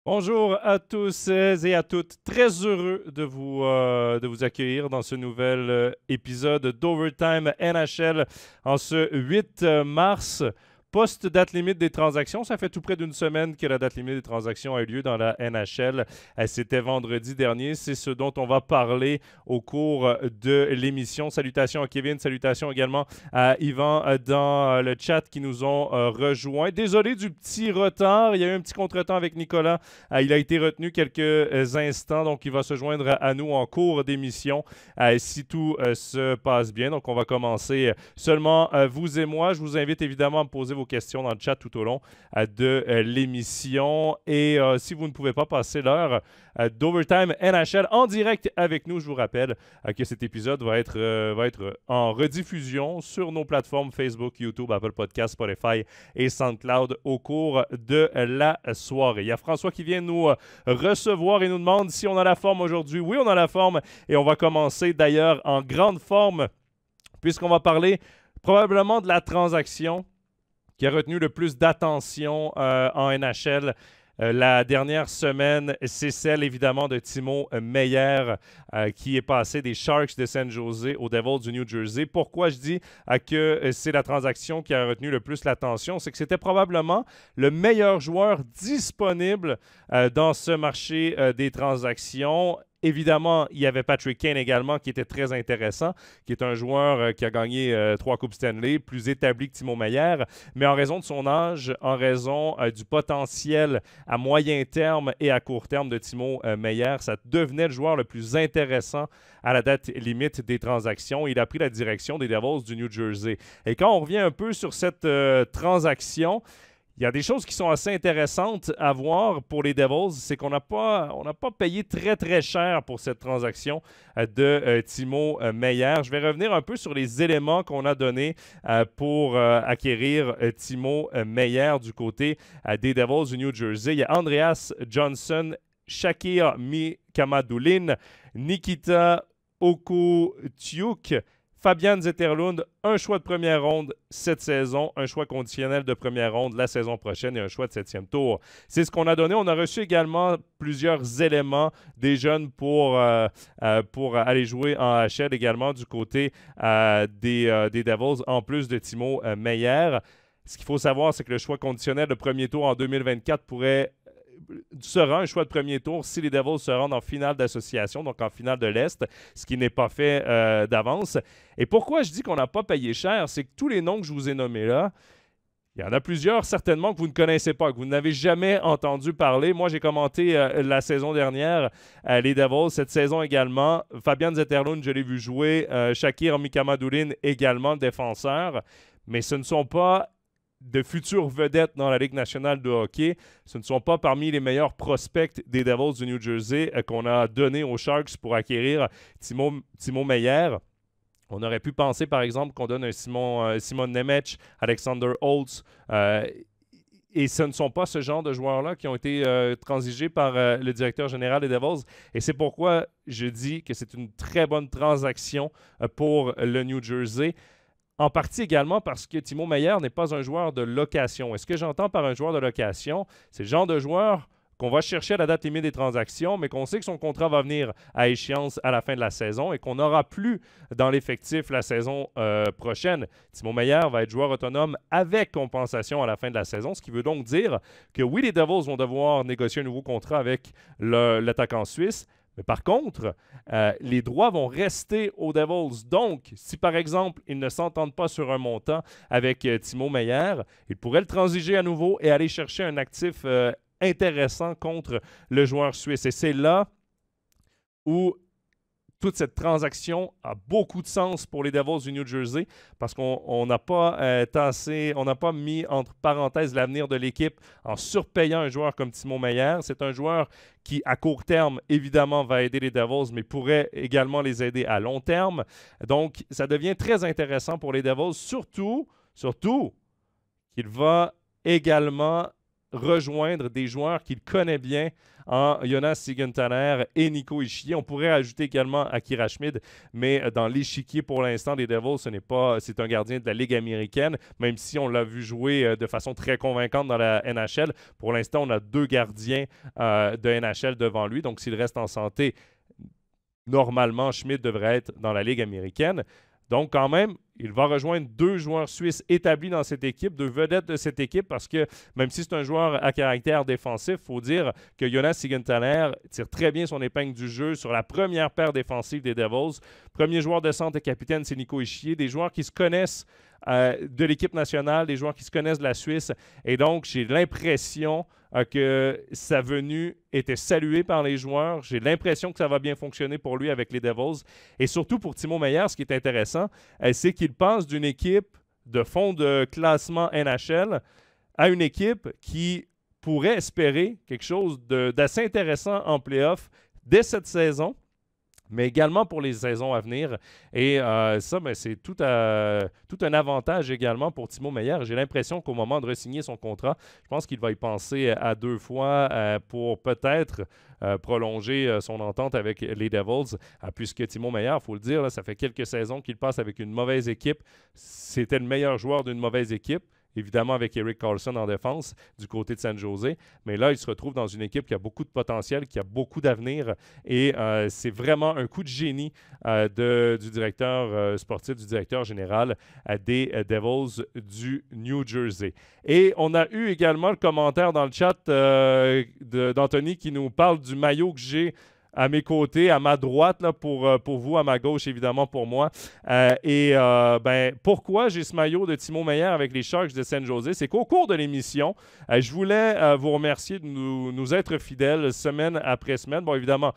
Bonjour à tous et à toutes. Très heureux de vous accueillir dans ce nouvel épisode d'Overtime NHL en ce 8 mars. Post-date limite des transactions, ça fait tout près d'une semaine que la date limite des transactions a eu lieu dans la NHL. C'était vendredi dernier. C'est ce dont on va parler au cours de l'émission. Salutations à Kevin, salutations également à Yvan dans le chat qui nous ont rejoints. Désolé du petit retard. Il y a eu un petit contretemps avec Nicolas. Il a été retenu quelques instants, donc il va se joindre à nous en cours d'émission si tout se passe bien. Donc on va commencer seulement vous et moi. Je vous invite évidemment à me poser vos questions dans le chat tout au long de l'émission. Et si vous ne pouvez pas passer l'heure d'Overtime NHL en direct avec nous, je vous rappelle que cet épisode va être en rediffusion sur nos plateformes Facebook, YouTube, Apple Podcasts, Spotify et SoundCloud au cours de la soirée. Il y a François qui vient nous recevoir et nous demande si on a la forme aujourd'hui. Oui, on a la forme et on va commencer d'ailleurs en grande forme puisqu'on va parler probablement de la transaction qui a retenu le plus d'attention en NHL. La dernière semaine, c'est celle évidemment de Timo Meier qui est passé des Sharks de San Jose aux Devils du New Jersey. Pourquoi je dis que c'est la transaction qui a retenu le plus l'attention? C'est que c'était probablement le meilleur joueur disponible dans ce marché des transactions. Évidemment, il y avait Patrick Kane également qui était très intéressant, qui est un joueur qui a gagné 3 Coupes Stanley, plus établi que Timo Meier, mais en raison de son âge, en raison du potentiel à moyen terme et à court terme de Timo Meier, ça devenait le joueur le plus intéressant à la date limite des transactions. Il a pris la direction des Devils du New Jersey. Et quand on revient un peu sur cette transaction, il y a des choses qui sont assez intéressantes à voir pour les Devils, c'est qu'on n'a pas payé très très cher pour cette transaction de Timo Meier. Je vais revenir un peu sur les éléments qu'on a donnés pour acquérir Timo Meier du côté des Devils du New Jersey. Il y a Andreas Johnson, Shakir Mikamadulin, Nikita Okutiuk, Fabian Zetterlund, un choix de première ronde cette saison, un choix conditionnel de première ronde la saison prochaine et un choix de 7e tour. C'est ce qu'on a donné. On a reçu également plusieurs éléments des jeunes pour aller jouer en HL également du côté des Devils, en plus de Timo Meier. Ce qu'il faut savoir, c'est que le choix conditionnel de premier tour en 2024 sera un choix de premier tour si les Devils se rendent en finale d'association, donc en finale de l'Est, ce qui n'est pas fait d'avance. Et pourquoi je dis qu'on n'a pas payé cher, c'est que tous les noms que je vous ai nommés là, il y en a plusieurs certainement que vous ne connaissez pas, que vous n'avez jamais entendu parler. Moi, j'ai commenté la saison dernière les Devils, cette saison également. Fabian Zetterlund, je l'ai vu jouer. Shakir Mikamadulin également, le défenseur. Mais ce ne sont pas de futures vedettes dans la Ligue nationale de hockey. Ce ne sont pas parmi les meilleurs prospects des Devils du New Jersey qu'on a donné aux Sharks pour acquérir Timo Meier. On aurait pu penser, par exemple, qu'on donne un Simon Nemec, Alexander Holtz. Et ce ne sont pas ce genre de joueurs-là qui ont été transigés par le directeur général des Devils. Et c'est pourquoi je dis que c'est une très bonne transaction pour le New Jersey. En partie également parce que Timo Meier n'est pas un joueur de location. Et ce que j'entends par un joueur de location, c'est le genre de joueur qu'on va chercher à la date limite des transactions, mais qu'on sait que son contrat va venir à échéance à la fin de la saison et qu'on n'aura plus dans l'effectif la saison prochaine. Timo Meier va être joueur autonome avec compensation à la fin de la saison, ce qui veut donc dire que oui, les Devils vont devoir négocier un nouveau contrat avec l'attaquant suisse, mais par contre, les droits vont rester aux Devils. Donc, si par exemple, ils ne s'entendent pas sur un montant avec Timo Meier, ils pourraient le transiger à nouveau et aller chercher un actif intéressant contre le joueur suisse. Et c'est là où toute cette transaction a beaucoup de sens pour les Devils du New Jersey parce qu'on n'a pas on n'a pas mis entre parenthèses l'avenir de l'équipe en surpayant un joueur comme Timo Meier. C'est un joueur qui, à court terme, évidemment, va aider les Devils, mais pourrait également les aider à long terme. Donc, ça devient très intéressant pour les Devils, surtout qu'il va également rejoindre des joueurs qu'il connaît bien en Jonas Sigenthaler et Nico Hischier. On pourrait ajouter également Akira Schmid, mais dans l'échiquier pour l'instant des Devils, c'est un gardien de la Ligue américaine, même si on l'a vu jouer de façon très convaincante dans la NHL. Pour l'instant, on a 2 gardiens de NHL devant lui, donc s'il reste en santé, normalement, Schmid devrait être dans la Ligue américaine. Donc, quand même, il va rejoindre 2 joueurs suisses établis dans cette équipe, 2 vedettes de cette équipe, parce que même si c'est un joueur à caractère défensif, il faut dire que Jonas Sigenthaler tire très bien son épingle du jeu sur la première paire défensive des Devils. Premier joueur de centre et capitaine, c'est Nico Hischier, des joueurs qui se connaissent de l'équipe nationale, des joueurs qui se connaissent de la Suisse. Et donc, j'ai l'impression que sa venue était saluée par les joueurs. J'ai l'impression que ça va bien fonctionner pour lui avec les Devils. Et surtout pour Timo Meier, ce qui est intéressant, c'est qu'il passe d'une équipe de fond de classement NHL à une équipe qui pourrait espérer quelque chose d'assez intéressant en playoff dès cette saison, mais également pour les saisons à venir. Et ça, c'est tout un avantage également pour Timo Meier. J'ai l'impression qu'au moment de re-signer son contrat, je pense qu'il va y penser à 2 fois pour peut-être prolonger son entente avec les Devils, puisque Timo Meier, il faut le dire, là, ça fait quelques saisons qu'il passe avec une mauvaise équipe. C'était le meilleur joueur d'une mauvaise équipe. Évidemment avec Erik Karlsson en défense du côté de San Jose. Mais là, il se retrouve dans une équipe qui a beaucoup de potentiel, qui a beaucoup d'avenir. Et c'est vraiment un coup de génie du directeur sportif, du directeur général des Devils du New Jersey. Et on a eu également le commentaire dans le chat d'Anthony qui nous parle du maillot que j'ai à mes côtés, à ma droite, là, pour vous, à ma gauche, évidemment, pour moi. Pourquoi j'ai ce maillot de Timo Meier avec les Sharks de San Jose? C'est qu'au cours de l'émission, je voulais vous remercier de nous être fidèles semaine après semaine. Bon, évidemment,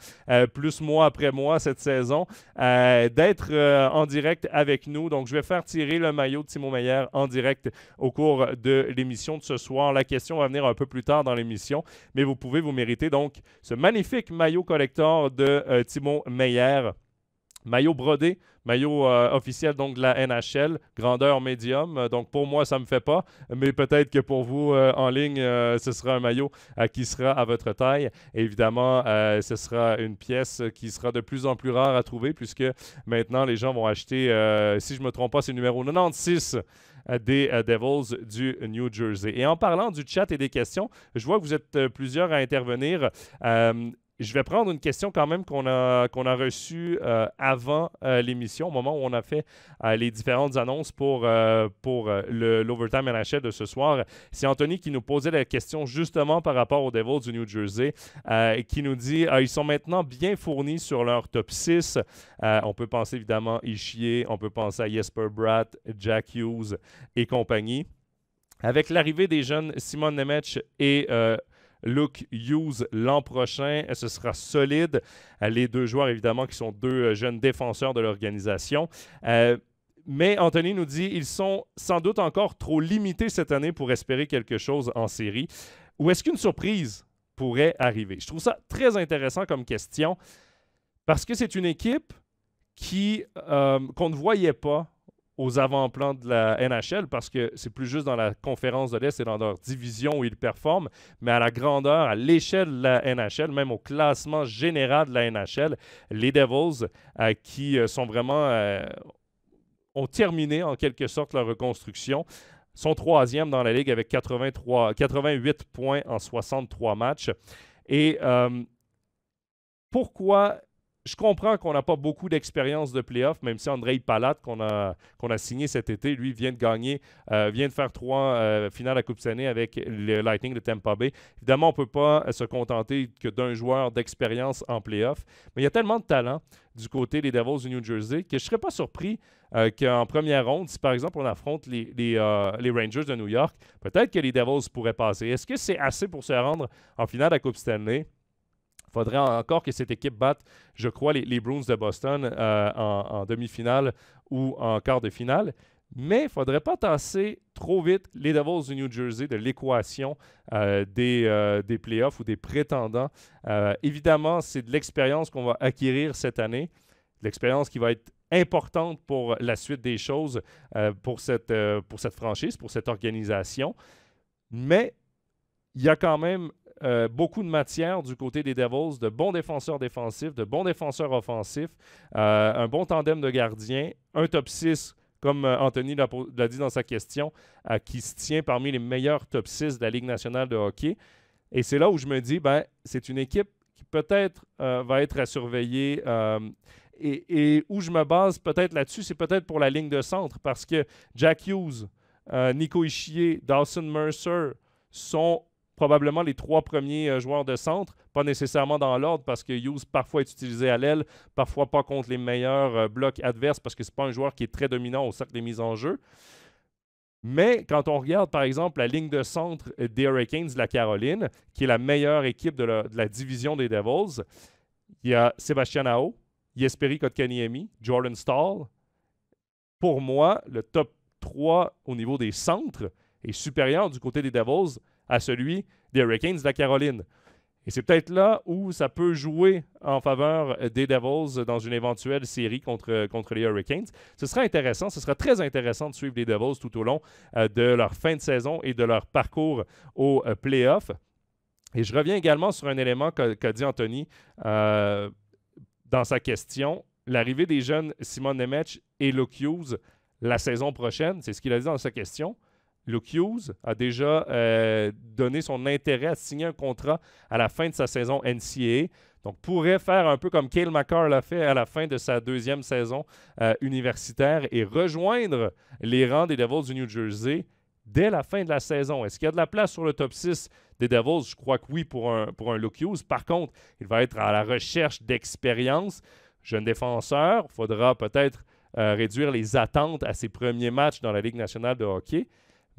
plus mois après mois cette saison, d'être en direct avec nous. Donc, je vais faire tirer le maillot de Timo Meier en direct au cours de l'émission de ce soir. La question va venir un peu plus tard dans l'émission, mais vous pouvez vous mériter donc ce magnifique maillot collector de Timo Meier. Maillot brodé, maillot officiel donc de la NHL, grandeur médium. Donc pour moi, ça ne me fait pas, mais peut-être que pour vous en ligne, ce sera un maillot qui sera à votre taille. Et évidemment, ce sera une pièce qui sera de plus en plus rare à trouver puisque maintenant les gens vont acheter, si je ne me trompe pas, c'est le numéro 96 des Devils du New Jersey. Et en parlant du chat et des questions, je vois que vous êtes plusieurs à intervenir. Je vais prendre une question quand même qu'on a reçue avant l'émission, au moment où on a fait les différentes annonces pour l'Overtime NHL de ce soir. C'est Anthony qui nous posait la question justement par rapport aux Devils du New Jersey, qui nous dit ils sont maintenant bien fournis sur leur top 6. On peut penser évidemment Hischier, on peut penser à Jesper Bratt, Jack Hughes et compagnie. Avec l'arrivée des jeunes Simon Nemec et Luke Hughes l'an prochain, ce sera solide. Les 2 joueurs, évidemment, qui sont 2 jeunes défenseurs de l'organisation. Mais Anthony nous dit ils sont sans doute encore trop limités cette année pour espérer quelque chose en série. Ou est-ce qu'une surprise pourrait arriver? Je trouve ça très intéressant comme question parce que c'est une équipe qu'on ne voyait pas aux avant-plans de la NHL parce que c'est plus juste dans la conférence de l'Est et dans leur division où ils performent, mais à la grandeur, à l'échelle de la NHL, même au classement général de la NHL, les Devils qui sont vraiment ont terminé en quelque sorte leur reconstruction, sont 3e dans la Ligue avec 88 points en 63 matchs. Et pourquoi... Je comprends qu'on n'a pas beaucoup d'expérience de playoff, même si Andrei Palat, qu'on a signé cet été, lui, vient de faire 3 finales à Coupe Stanley avec le Lightning de Tampa Bay. Évidemment, on ne peut pas se contenter que d'un joueur d'expérience en playoff, mais il y a tellement de talent du côté des Devils du New Jersey que je ne serais pas surpris qu'en première ronde, si par exemple on affronte les Rangers de New York, peut-être que les Devils pourraient passer. Est-ce que c'est assez pour se rendre en finale à Coupe Stanley? Il faudrait encore que cette équipe batte, je crois, les Bruins de Boston en demi-finale ou en quart de finale. Mais il ne faudrait pas tasser trop vite les Devils du New Jersey de l'équation des playoffs ou des prétendants. Évidemment, c'est de l'expérience qu'on va acquérir cette année, de l'expérience qui va être importante pour la suite des choses pour cette franchise, pour cette organisation. Mais il y a quand même beaucoup de matière du côté des Devils, de bons défenseurs défensifs, de bons défenseurs offensifs, un bon tandem de gardiens, un top 6, comme Anthony l'a dit dans sa question, qui se tient parmi les meilleurs top 6 de la Ligue nationale de hockey. Et c'est là où je me dis, c'est une équipe qui peut-être va être à surveiller. Et où je me base peut-être là-dessus, c'est peut-être pour la ligne de centre, parce que Jack Hughes, Nico Hischier, Dawson Mercer sont probablement les 3 premiers joueurs de centre, pas nécessairement dans l'ordre parce que Hughes parfois est utilisé à l'aile, parfois pas contre les meilleurs blocs adverses parce que c'est pas un joueur qui est très dominant au cercle des mises en jeu. Mais quand on regarde par exemple la ligne de centre des Hurricanes de la Caroline, qui est la meilleure équipe de la division des Devils, il y a Sébastien Aho, Jesperi Kotkaniemi, Jordan Staal. Pour moi, le top 3 au niveau des centres est supérieur du côté des Devils à celui des Hurricanes de la Caroline. Et c'est peut-être là où ça peut jouer en faveur des Devils dans une éventuelle série contre les Hurricanes. Ce sera intéressant, ce sera très intéressant de suivre les Devils tout au long de leur fin de saison et de leur parcours aux playoffs. Et je reviens également sur un élément qu'a dit Anthony dans sa question. L'arrivée des jeunes Simon Nemec et Luke Hughes la saison prochaine, c'est ce qu'il a dit dans sa question. Luke Hughes a déjà donné son intérêt à signer un contrat à la fin de sa saison NCAA. Donc, pourrait faire un peu comme Cale Makar l'a fait à la fin de sa 2e saison universitaire et rejoindre les rangs des Devils du New Jersey dès la fin de la saison. Est-ce qu'il y a de la place sur le top 6 des Devils? Je crois que oui pour un Luke Hughes. Par contre, il va être à la recherche d'expérience. Jeune défenseur, il faudra peut-être réduire les attentes à ses premiers matchs dans la Ligue nationale de hockey.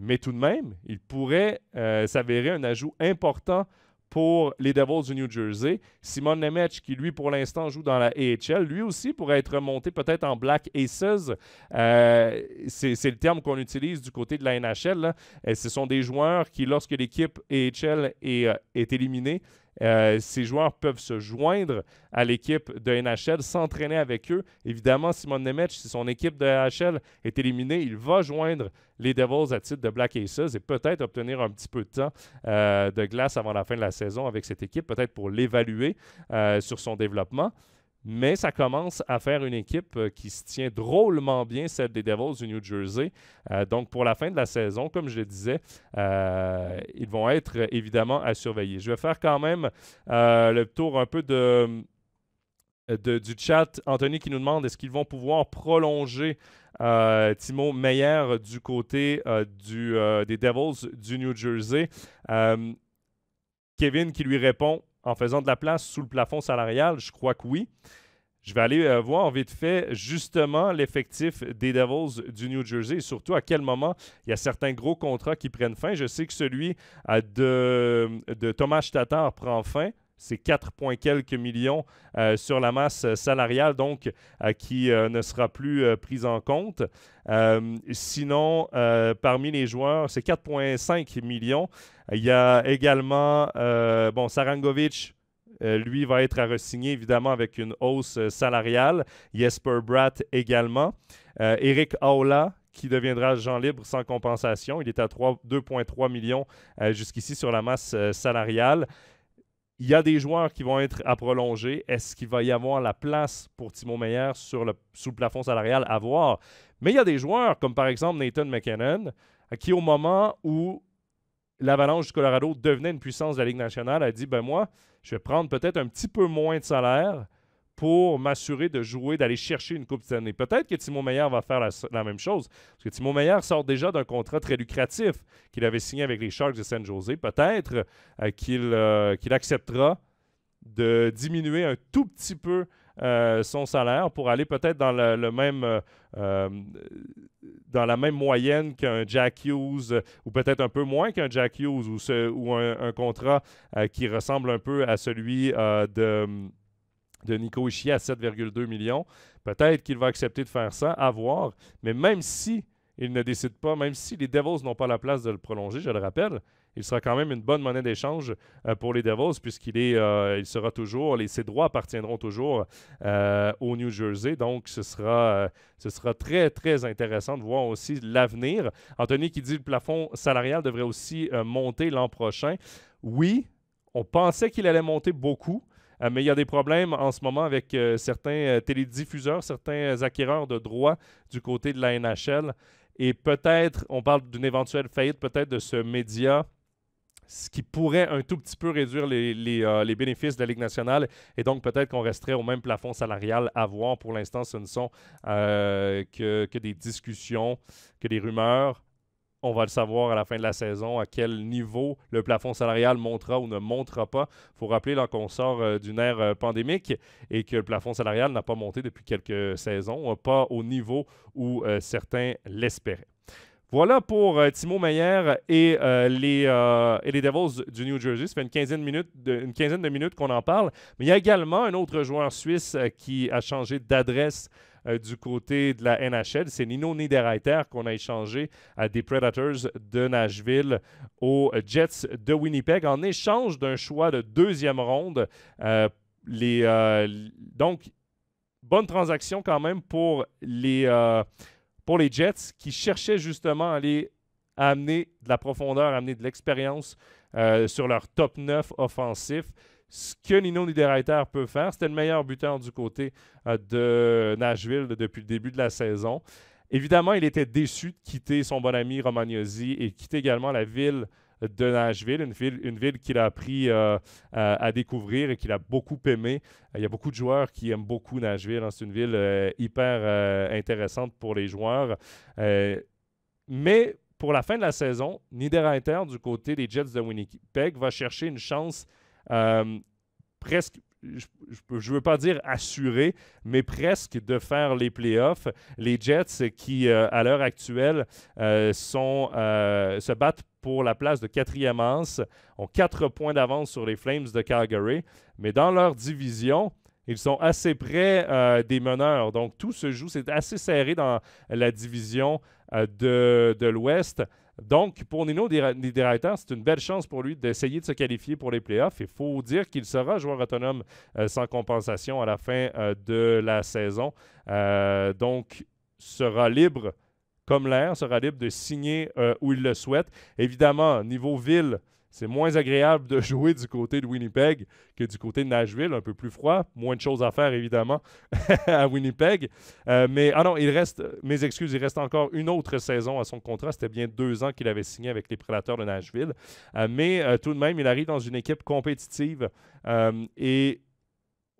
Mais tout de même, il pourrait s'avérer un ajout important pour les Devils du New Jersey. Simon Nemec, qui lui, pour l'instant, joue dans la AHL, lui aussi pourrait être remonté peut-être en Black Aces. C'est le terme qu'on utilise du côté de la NHL. Là. Ce sont des joueurs qui, lorsque l'équipe AHL est éliminée, ces joueurs peuvent se joindre à l'équipe de NHL, s'entraîner avec eux. Évidemment, Simon Nemec, si son équipe de NHL est éliminée, il va joindre les Devils à titre de Black Aces et peut-être obtenir un petit peu de temps de glace avant la fin de la saison avec cette équipe, peut-être pour l'évaluer sur son développement. Mais ça commence à faire une équipe qui se tient drôlement bien, celle des Devils du New Jersey. Donc, pour la fin de la saison, comme je le disais, ils vont être évidemment à surveiller. Je vais faire quand même le tour un peu du chat. Anthony qui nous demande est-ce qu'ils vont pouvoir prolonger Timo Meier du côté des Devils du New Jersey. Kevin qui lui répond en faisant de la place sous le plafond salarial, je crois que oui. Je vais aller voir vite fait justement l'effectif des Devils du New Jersey et surtout à quel moment il y a certains gros contrats qui prennent fin. Je sais que celui de Thomas Tatar prend fin. C'est 4 points quelques millions sur la masse salariale, donc qui ne sera plus prise en compte. Sinon, parmi les joueurs, c'est 4,5 millions. Il y a également, Sarangovic, lui va être à re-signer, évidemment, avec une hausse salariale. Jesper Bratt également. Eric Aula, qui deviendra agent libre sans compensation. Il est à 2,3 millions jusqu'ici sur la masse salariale. Il y a des joueurs qui vont être à prolonger. Est-ce qu'il va y avoir la place pour Timo Meier sous le plafond salarial? À voir. Mais il y a des joueurs, comme par exemple Nathan McKinnon, qui au moment où l'Avalanche du Colorado devenait une puissance de la Ligue nationale, a dit, moi, je vais prendre peut-être un petit peu moins de salaire pour m'assurer de jouer, d'aller chercher une Coupe Stanley. Peut-être que Timo Meier va faire la même chose, parce que Timo Meier sort déjà d'un contrat très lucratif qu'il avait signé avec les Sharks de San Jose. Peut-être qu'il acceptera de diminuer un tout petit peu son salaire pour aller peut-être dans dans la même moyenne qu'un Jack Hughes ou peut-être un peu moins qu'un Jack Hughes ou un contrat qui ressemble un peu à celui de Nico Hischier à 7,2 millions. Peut-être qu'il va accepter de faire ça, à voir. Mais même si il ne décide pas, même si les Devils n'ont pas la place de le prolonger, je le rappelle, il sera quand même une bonne monnaie d'échange pour les Devils puisqu'il sera toujours, ses droits appartiendront toujours au New Jersey. Donc, ce sera très, très intéressant de voir aussi l'avenir. Anthony qui dit que le plafond salarial devrait aussi monter l'an prochain. Oui, on pensait qu'il allait monter beaucoup, mais il y a des problèmes en ce moment avec certains télédiffuseurs, certains acquéreurs de droits du côté de la NHL. Et peut-être, on parle d'une éventuelle faillite peut-être de ce média, ce qui pourrait un tout petit peu réduire les bénéfices de la Ligue nationale. Et donc, peut-être qu'on resterait au même plafond salarial à voir. Pour l'instant, ce ne sont que des discussions, que des rumeurs. On va le savoir à la fin de la saison à quel niveau le plafond salarial montera ou ne montera pas. Il faut rappeler là, qu'on sort d'une ère pandémique et que le plafond salarial n'a pas monté depuis quelques saisons, pas au niveau où certains l'espéraient. Voilà pour Timo Meier et les Devils du New Jersey. Ça fait une quinzaine de minutes qu'on en parle. Mais il y a également un autre joueur suisse qui a changé d'adresse du côté de la NHL. C'est Nino Niederreiter qu'on a échangé à des Predators de Nashville aux Jets de Winnipeg en échange d'un choix de deuxième ronde. Donc, bonne transaction quand même pour les Jets qui cherchaient justement à amener de la profondeur, à amener de l'expérience sur leur top 9 offensif. Ce que Nino Niederreiter peut faire, c'était le meilleur buteur du côté de Nashville depuis le début de la saison. Évidemment, il était déçu de quitter son bon ami Romagnosi et quitter également la ville de Nashville, une ville qu'il a appris à découvrir et qu'il a beaucoup aimé. Il y a beaucoup de joueurs qui aiment beaucoup Nashville. Hein. C'est une ville hyper intéressante pour les joueurs. Mais pour la fin de la saison, Niederreiter, du côté des Jets de Winnipeg, va chercher une chance presque, je ne veux pas dire assurée, mais presque de faire les playoffs. Les Jets qui, à l'heure actuelle, se battent pour la place de quatrième anse, ont 4 points d'avance sur les Flames de Calgary, mais dans leur division, ils sont assez près des meneurs. Donc, tout se joue, c'est assez serré dans la division de l'Ouest. Donc, pour Nino Niederreiter, c'est une belle chance pour lui d'essayer de se qualifier pour les playoffs. Il faut dire qu'il sera joueur autonome sans compensation à la fin de la saison. Donc, sera libre comme l'air, sera libre de signer où il le souhaite. Évidemment, niveau ville, c'est moins agréable de jouer du côté de Winnipeg que du côté de Nashville, un peu plus froid, moins de choses à faire évidemment à Winnipeg. Il reste encore une autre saison à son contrat. C'était bien 2 ans qu'il avait signé avec les Prédateurs de Nashville. Mais tout de même, il arrive dans une équipe compétitive et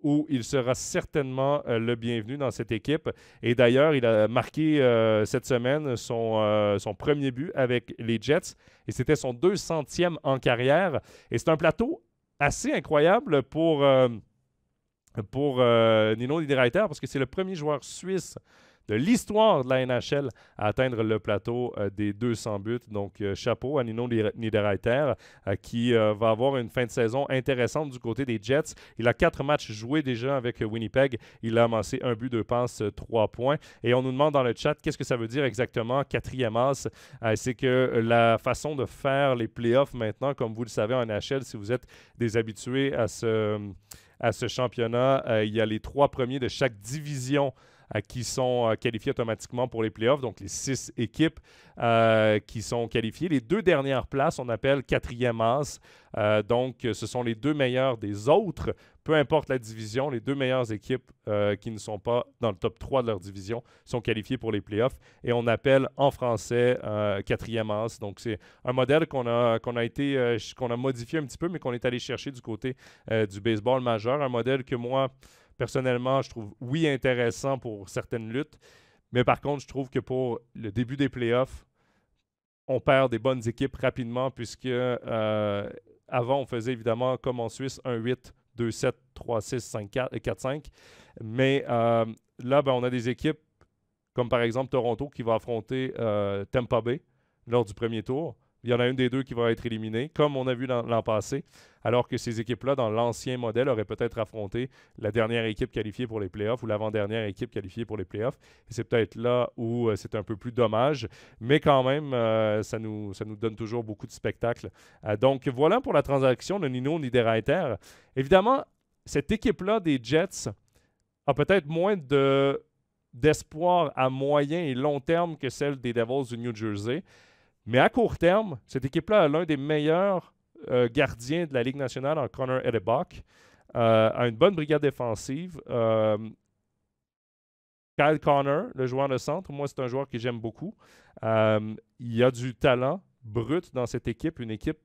où il sera certainement le bienvenu dans cette équipe. Et d'ailleurs, il a marqué cette semaine son premier but avec les Jets. Et c'était son 200e en carrière. Et c'est un plateau assez incroyable pour Nino Niederreiter parce que c'est le premier joueur suisse de l'histoire de la NHL à atteindre le plateau des 200 buts. Donc, chapeau à Nino Niederreiter qui va avoir une fin de saison intéressante du côté des Jets. Il a 4 matchs joués déjà avec Winnipeg. Il a amassé 1 but, 2 passes, 3 points. Et on nous demande dans le chat qu'est-ce que ça veut dire exactement, quatrième as. C'est que la façon de faire les playoffs maintenant, comme vous le savez en NHL, si vous êtes des habitués à ce championnat, il y a les 3 premiers de chaque division qui sont qualifiés automatiquement pour les playoffs, donc les 6 équipes qui sont qualifiées. Les 2 dernières places, on appelle quatrième as. Donc, ce sont les 2 meilleurs des autres, peu importe la division. Les 2 meilleures équipes qui ne sont pas dans le top 3 de leur division sont qualifiées pour les playoffs. Et on appelle en français quatrième as. Donc, c'est un modèle qu'on a modifié un petit peu, mais qu'on est allé chercher du côté du baseball majeur. Un modèle que moi, personnellement, je trouve, oui, intéressant pour certaines luttes, mais par contre, je trouve que pour le début des playoffs, on perd des bonnes équipes rapidement puisque avant, on faisait évidemment, comme en Suisse, 1-8, 2-7, 3-6, 5-4 et 4-5. Mais là, on a des équipes comme par exemple Toronto qui va affronter Tampa Bay lors du premier tour. Il y en a une des 2 qui va être éliminée, comme on a vu l'an passé, alors que ces équipes-là, dans l'ancien modèle, auraient peut-être affronté la dernière équipe qualifiée pour les playoffs ou l'avant-dernière équipe qualifiée pour les playoffs. Et c'est peut-être là où c'est un peu plus dommage, mais quand même, ça nous donne toujours beaucoup de spectacles. Donc voilà pour la transaction de Nino Niederreiter. Évidemment, cette équipe-là des Jets a peut-être moins d'espoir à moyen et long terme que celle des Devils du New Jersey. Mais à court terme, cette équipe-là a l'un des meilleurs gardien de la Ligue nationale en Connor Hellebuyck. A une bonne brigade défensive. Kyle Connor, le joueur de centre, moi, c'est un joueur que j'aime beaucoup. Il y a du talent brut dans cette équipe, une équipe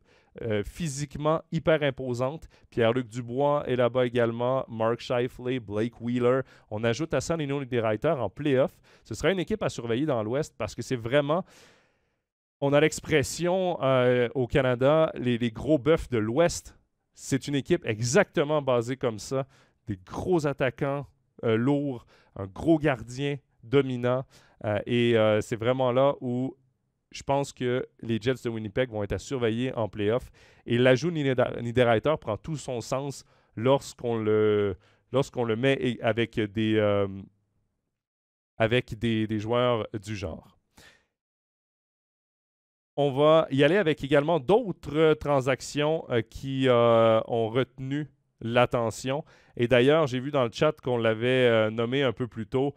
physiquement hyper imposante. Pierre-Luc Dubois est là-bas également, Mark Scheifele, Blake Wheeler. On ajoute à ça Nino Niederreiter en play-off. Ce sera une équipe à surveiller dans l'Ouest parce que c'est vraiment... On a l'expression au Canada, les gros bœufs de l'Ouest. C'est une équipe exactement basée comme ça. Des gros attaquants lourds, un gros gardien dominant. C'est vraiment là où je pense que les Jets de Winnipeg vont être à surveiller en playoff. Et l'ajout de Niederreiter prend tout son sens lorsqu'on le met avec des joueurs du genre. On va y aller avec également d'autres transactions qui ont retenu l'attention. Et d'ailleurs, j'ai vu dans le chat qu'on l'avait nommé un peu plus tôt.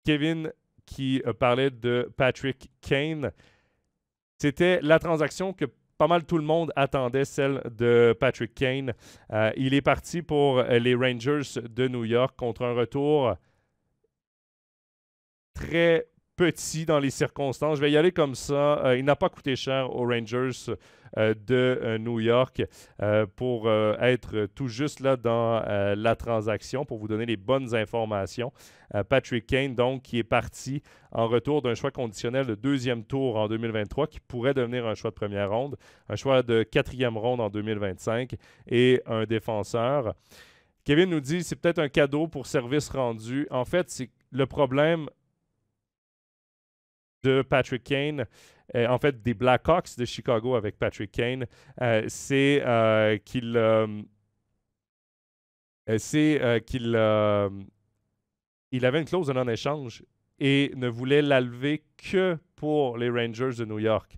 Kevin qui parlait de Patrick Kane. C'était la transaction que pas mal tout le monde attendait, celle de Patrick Kane. Il est parti pour les Rangers de New York contre un retour très petit dans les circonstances. Je vais y aller comme ça. Il n'a pas coûté cher aux Rangers de New York pour être tout juste là dans la transaction, pour vous donner les bonnes informations. Patrick Kane, donc, qui est parti en retour d'un choix conditionnel de deuxième tour en 2023, qui pourrait devenir un choix de première ronde, un choix de quatrième ronde en 2025 et un défenseur. Kevin nous dit c'est peut-être un cadeau pour service rendu. En fait, c'est le problème de Patrick Kane, en fait des Blackhawks de Chicago avec Patrick Kane, c'est qu'il il avait une clause de non-échange et ne voulait la lever que pour les Rangers de New York.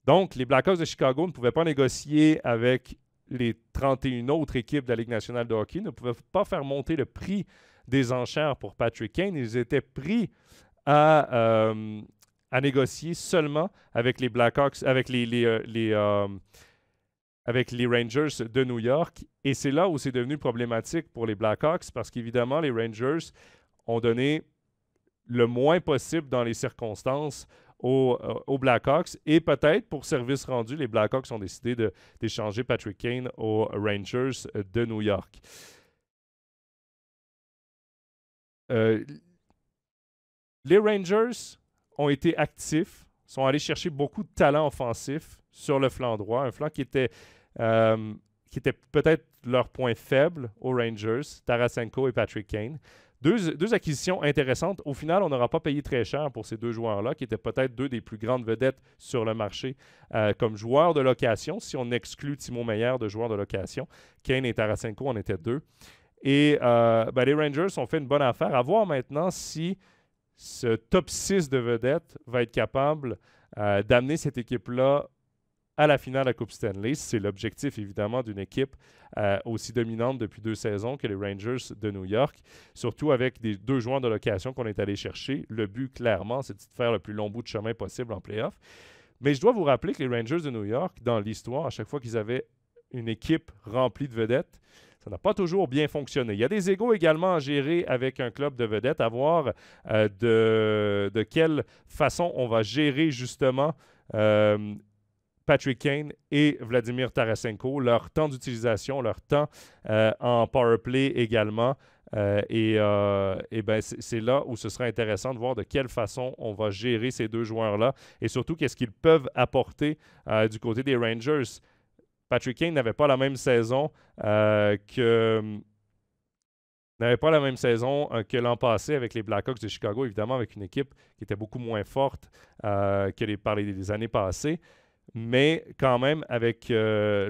Donc, les Blackhawks de Chicago ne pouvaient pas négocier avec les 31 autres équipes de la Ligue nationale de hockey, ne pouvaient pas faire monter le prix des enchères pour Patrick Kane. Ils étaient pris à négocier seulement avec les Blackhawks, avec avec les Rangers de New York. Et c'est là où c'est devenu problématique pour les Blackhawks parce qu'évidemment, les Rangers ont donné le moins possible dans les circonstances aux Blackhawks. Et peut-être, pour service rendu, les Blackhawks ont décidé d'échanger Patrick Kane aux Rangers de New York. Les Rangers ont été actifs, sont allés chercher beaucoup de talent offensif sur le flanc droit, un flanc qui était peut-être leur point faible aux Rangers, Tarasenko et Patrick Kane. Deux acquisitions intéressantes. Au final, on n'aura pas payé très cher pour ces deux joueurs-là, qui étaient peut-être deux des plus grandes vedettes sur le marché comme joueurs de location, si on exclut Timo Meier de joueurs de location. Kane et Tarasenko en étaient deux. Et les Rangers ont fait une bonne affaire. À voir maintenant si ce top 6 de vedettes va être capable d'amener cette équipe-là à la finale de la Coupe Stanley. C'est l'objectif, évidemment, d'une équipe aussi dominante depuis 2 saisons que les Rangers de New York, surtout avec des 2 joueurs de location qu'on est allé chercher. Le but, clairement, c'est de faire le plus long bout de chemin possible en play-off. Mais je dois vous rappeler que les Rangers de New York, dans l'histoire, à chaque fois qu'ils avaient une équipe remplie de vedettes, ça n'a pas toujours bien fonctionné. Il y a des égos également à gérer avec un club de vedettes, à voir de quelle façon on va gérer justement Patrick Kane et Vladimir Tarasenko, leur temps d'utilisation, leur temps en power play également. C'est là où ce sera intéressant de voir de quelle façon on va gérer ces deux joueurs-là et surtout qu'est-ce qu'ils peuvent apporter du côté des Rangers. Patrick Kane n'avait pas la même saison que l'an passé avec les Blackhawks de Chicago, évidemment avec une équipe qui était beaucoup moins forte que les années passées. Mais quand même, avec les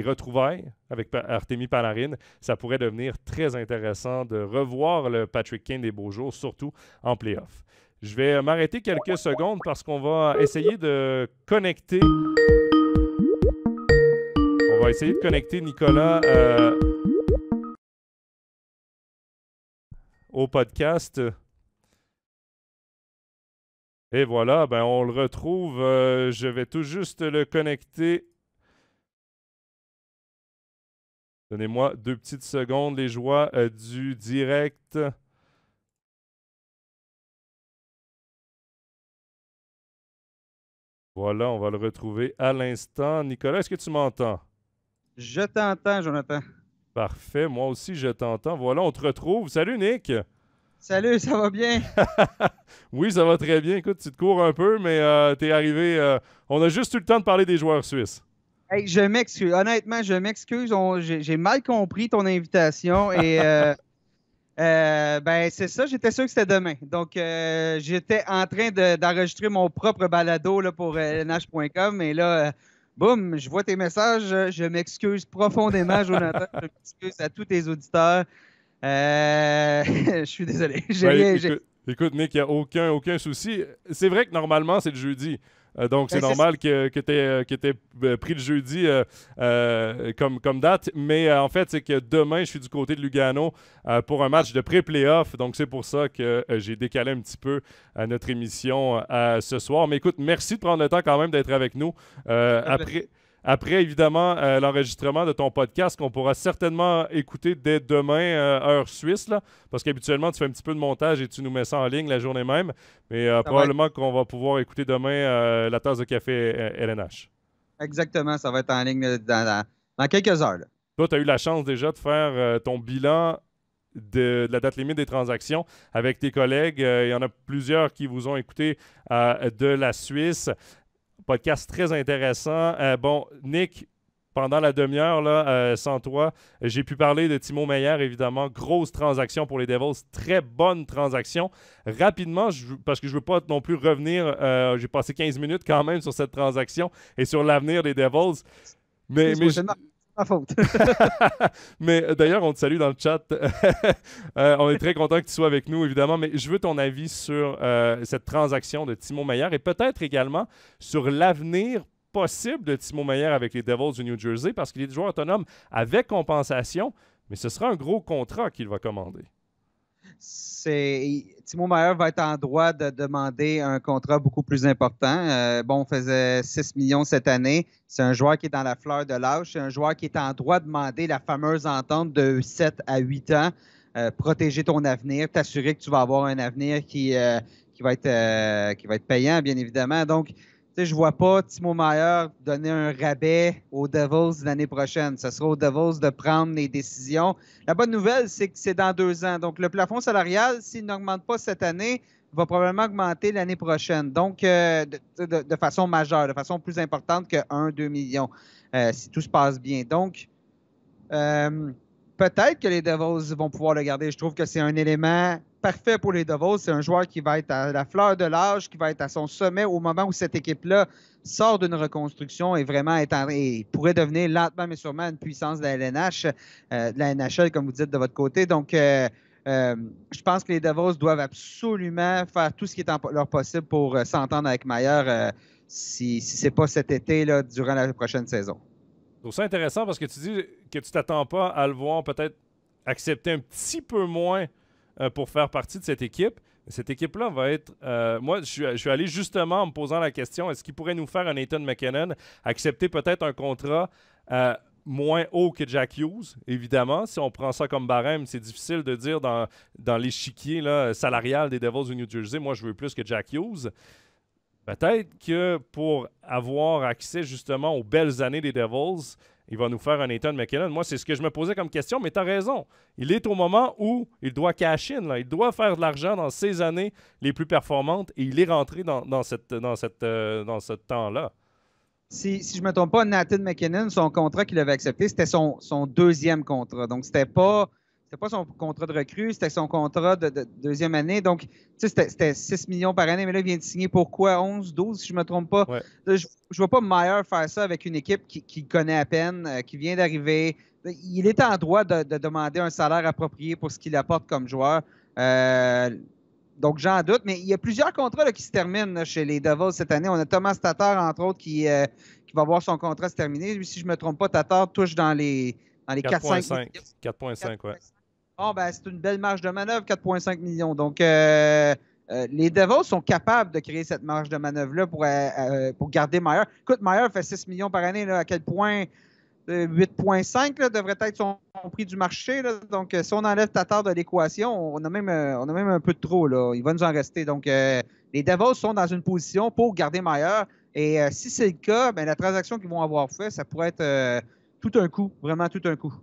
retrouvailles avec Artemi Panarin, ça pourrait devenir très intéressant de revoir le Patrick Kane des beaux jours, surtout en play-off. Je vais m'arrêter quelques secondes parce qu'on va essayer de connecter. On va essayer de connecter Nicolas au podcast. Et voilà, ben on le retrouve. Je vais tout juste le connecter. Donnez-moi 2 petites secondes, les joies du direct. Voilà, on va le retrouver à l'instant. Nicolas, est-ce que tu m'entends? Je t'entends, Jonathan. Parfait, moi aussi je t'entends. Voilà, on te retrouve. Salut Nick! Salut, ça va bien? Oui, ça va très bien. Écoute, tu te cours un peu, mais t'es arrivé. On a juste eu le temps de parler des joueurs suisses. Hey, je m'excuse. Honnêtement, je m'excuse. J'ai mal compris ton invitation et ben c'est ça, j'étais sûr que c'était demain. Donc, j'étais en train d'enregistrer mon propre balado là, pour lnh.com et là, boum, je vois tes messages. Je m'excuse profondément, Jonathan. Je m'excuse à tous tes auditeurs. Je suis désolé. J'ai Ben, rien. écoute, Nick, il n'y a aucun souci. C'est vrai que normalement, c'est le jeudi. Donc, c'est Ben, normal que tu aies pris le jeudi comme date. Mais en fait, c'est que demain, je suis du côté de Lugano pour un match de pré-playoff. Donc, c'est pour ça que j'ai décalé un petit peu notre émission ce soir. Mais écoute, merci de prendre le temps quand même d'être avec nous. Après, évidemment, l'enregistrement de ton podcast qu'on pourra certainement écouter dès demain, heure suisse, là, parce qu'habituellement, tu fais un petit peu de montage et tu nous mets ça en ligne la journée même. Mais probablement qu'on va pouvoir écouter demain la tasse de café LNH. Exactement, ça va être en ligne dans quelques heures, là. Toi, tu as eu la chance déjà de faire ton bilan de la date limite des transactions avec tes collègues. Il y en a plusieurs qui vous ont écouté de la Suisse. Podcast très intéressant. Bon, Nick, pendant la demi-heure, là, sans toi, j'ai pu parler de Timo Meier, évidemment. Grosse transaction pour les Devils. Très bonne transaction. Rapidement, parce que je ne veux pas non plus revenir, j'ai passé 15 minutes quand même sur cette transaction et sur l'avenir des Devils. Mais C'est ma faute. mais d'ailleurs, on te salue dans le chat. On est très content que tu sois avec nous, évidemment. Mais je veux ton avis sur cette transaction de Timo Meier et peut-être également sur l'avenir possible de Timo Meier avec les Devils du New Jersey parce qu'il est joueur autonome avec compensation, mais ce sera un gros contrat qu'il va commander. Timo Meier va être en droit de demander un contrat beaucoup plus important. Bon, on faisait 6 millions cette année. C'est un joueur qui est dans la fleur de l'âge. C'est un joueur qui est en droit de demander la fameuse entente de 7 à 8 ans. Protéger ton avenir, t'assurer que tu vas avoir un avenir qui va être payant, bien évidemment. Donc, je ne vois pas Timo Meier donner un rabais aux Devils l'année prochaine. Ce sera aux Devils de prendre les décisions. La bonne nouvelle, c'est que c'est dans 2 ans. Donc, le plafond salarial, s'il n'augmente pas cette année, va probablement augmenter l'année prochaine. Donc, de façon majeure, de façon plus importante que 1-2 millions, si tout se passe bien. Donc, peut-être que les Devils vont pouvoir le garder. Je trouve que c'est un élément parfait pour les Devils. C'est un joueur qui va être à la fleur de l'âge, qui va être à son sommet au moment où cette équipe-là sort d'une reconstruction et vraiment et pourrait devenir lentement mais sûrement une puissance de la LNH, de la NHL, comme vous dites de votre côté. Donc, je pense que les Devils doivent absolument faire tout ce qui est en leur possible pour s'entendre avec Meier si ce n'est pas cet été, là, durant la prochaine saison. Je trouve ça intéressant parce que tu dis que tu t'attends pas à le voir peut-être accepter un petit peu moins pour faire partie de cette équipe. Cette équipe-là va être... moi, je suis allé justement en me posant la question, est-ce qu'il pourrait nous faire un Nathan McKinnon, accepter peut-être un contrat moins haut que Jack Hughes, évidemment. Si on prend ça comme barème, c'est difficile de dire dans l'échiquier salarial des Devils du New Jersey, moi, je veux plus que Jack Hughes. Peut-être que pour avoir accès justement aux belles années des Devils, il va nous faire un Nathan McKinnon. Moi, c'est ce que je me posais comme question, mais tu as raison. Il est au moment où il doit cash in. Là. Il doit faire de l'argent dans ses années les plus performantes et il est rentré dans ce temps-là. Si je ne me trompe pas, Nathan McKinnon, son contrat qu'il avait accepté, c'était son deuxième contrat. Donc, c'était pas son contrat de recrue, c'était son contrat de deuxième année. Donc, c'était 6 millions par année, mais là, il vient de signer pour quoi? 11, 12, si je ne me trompe pas. Ouais. Je ne vois pas Meier faire ça avec une équipe qui connaît à peine, qui vient d'arriver. Il est en droit de demander un salaire approprié pour ce qu'il apporte comme joueur. Donc, j'en doute, mais il y a plusieurs contrats là, qui se terminent là, chez les Devils cette année. On a Thomas Tatar, entre autres, qui va voir son contrat se terminer. Lui, si je ne me trompe pas, Tatar touche dans les 4,5 millions. 4,5, ouais. Bon, ben, c'est une belle marge de manœuvre, 4,5 millions. Donc, les Devils sont capables de créer cette marge de manœuvre-là pour garder Meier. Écoute, Meier fait 6 millions par année. Là, à quel point 8,5 devrait être son prix du marché. Là. Donc, si on enlève Tatar de l'équation, on a même un peu de trop. Là. Il va nous en rester. Donc, les Devils sont dans une position pour garder Meier. Et si c'est le cas, ben, la transaction qu'ils vont avoir fait, ça pourrait être tout un coup, vraiment tout un coup.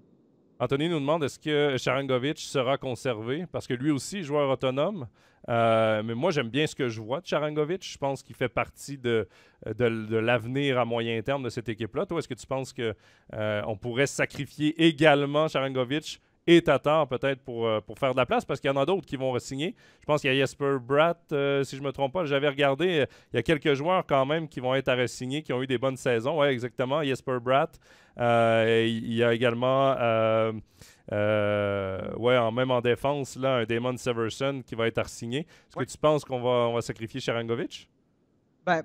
Anthony nous demande est-ce que Sharangovich sera conservé parce que lui aussi, joueur autonome. Mais moi, j'aime bien ce que je vois de Sharangovich. Je pense qu'il fait partie de l'avenir à moyen terme de cette équipe-là. Toi, est-ce que tu penses qu'on pourrait sacrifier également Sharangovich et Tatar peut-être pour faire de la place parce qu'il y en a d'autres qui vont re-signer. Je pense qu'il y a Jesper Bratt, si je ne me trompe pas. J'avais regardé, il y a quelques joueurs quand même qui vont être à re-signer, qui ont eu des bonnes saisons. Oui, exactement, Jesper Bratt. Il y a également, même en défense, là, un Damon Severson qui va être à re-signer. Est-ce que tu penses qu'on va sacrifier Sharangovich? Ben,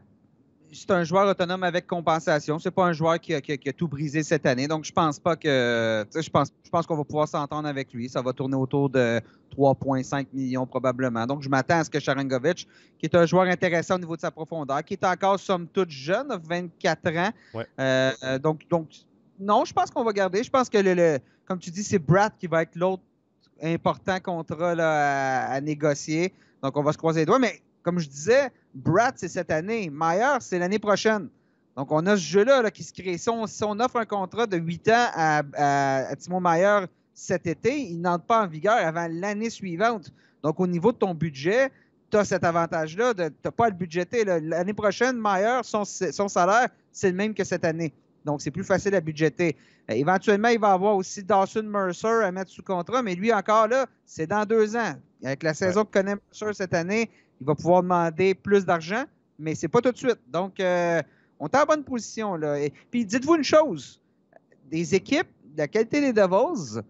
c'est un joueur autonome avec compensation. C'est pas un joueur qui a tout brisé cette année. Donc, je pense pas que. Je pense qu'on va pouvoir s'entendre avec lui. Ça va tourner autour de 3,5 millions probablement. Donc, je m'attends à ce que Sharangovich, qui est un joueur intéressant au niveau de sa profondeur, qui est encore, somme toute, jeune, 24 ans. Ouais. Donc, non, je pense qu'on va garder. Je pense que, comme tu dis, c'est Bratt qui va être l'autre important contrat là, à négocier. Donc, on va se croiser les doigts. Mais comme je disais, Bratt, c'est cette année. Meier, c'est l'année prochaine. Donc, on a ce jeu-là qui se crée. Si on offre un contrat de 8 ans à Timo Meier cet été, il n'entre pas en vigueur avant l'année suivante. Donc, au niveau de ton budget, tu as cet avantage-là. Tu n'as pas à le budgéter. L'année prochaine, Meier, son salaire, c'est le même que cette année. Donc, c'est plus facile à budgéter. Éventuellement, il va avoir aussi Dawson Mercer à mettre sous contrat, mais lui, encore là, c'est dans 2 ans. Avec la saison que connaît Mercer cette année, il va pouvoir demander plus d'argent, mais c'est pas tout de suite. Donc, on est en bonne position. Là. Puis, dites-vous une chose. Des équipes de la qualité des Devils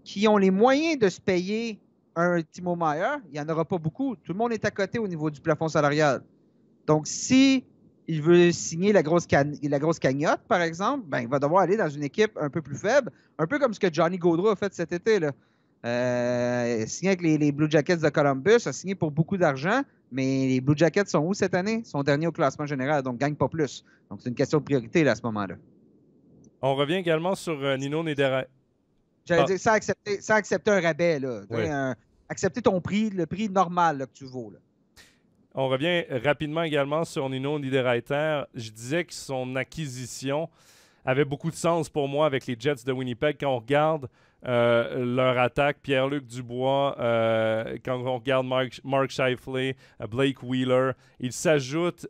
qui ont les moyens de se payer un Timo Meier, il n'y en aura pas beaucoup. Tout le monde est à côté au niveau du plafond salarial. Donc, si il veut signer la grosse cagnotte, par exemple, ben, il va devoir aller dans une équipe un peu plus faible, un peu comme ce que Johnny Gaudreau a fait cet été. Là. Signé avec les Blue Jackets de Columbus, a signé pour beaucoup d'argent, mais les Blue Jackets sont où cette année? Ils sont derniers au classement général, donc ne gagnent pas plus. Donc, c'est une question de priorité là, à ce moment-là. On revient également sur Nino Niederreiter. J'allais dire, sans accepter un rabais. Là, oui. Accepter ton prix, le prix normal là, que tu vaux. Là. On revient rapidement également sur Nino Niederreiter. Je disais que son acquisition avait beaucoup de sens pour moi avec les Jets de Winnipeg. Quand on regarde leur attaque, Pierre-Luc Dubois, quand on regarde Mark Scheifele, Blake Wheeler, ils s'ajoutent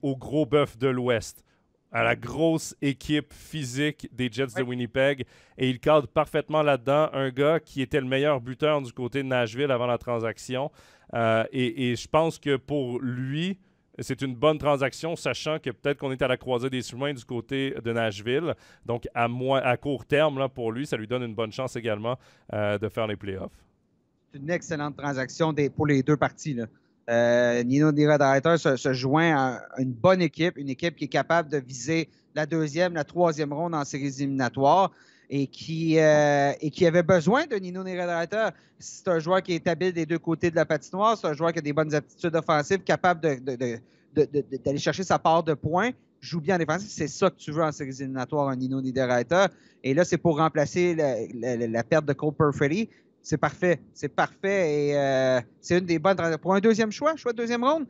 au gros bœuf de l'Ouest, à la grosse équipe physique des Jets de Winnipeg. Et il cadre parfaitement là-dedans. Un gars qui était le meilleur buteur du côté de Nashville avant la transaction. Et je pense que pour lui, c'est une bonne transaction, sachant que peut-être qu'on est à la croisée des chemins du côté de Nashville. Donc, à court terme, là, pour lui, ça lui donne une bonne chance également de faire les playoffs. C'est une excellente transaction pour les deux parties. Là. Nino Niederreiter se joint à une bonne équipe, une équipe qui est capable de viser la deuxième, la troisième ronde en séries éliminatoires et qui avait besoin de Nino Niederreiter. C'est un joueur qui est habile des deux côtés de la patinoire, c'est un joueur qui a des bonnes aptitudes offensives, capable d'aller chercher sa part de points, joue bien en défense. C'est ça que tu veux en séries éliminatoires, un Nino Niederreiter. Et là, c'est pour remplacer la perte de Cole Perfetti. C'est parfait. C'est parfait et c'est une des bonnes. Pour un deuxième choix de deuxième ronde,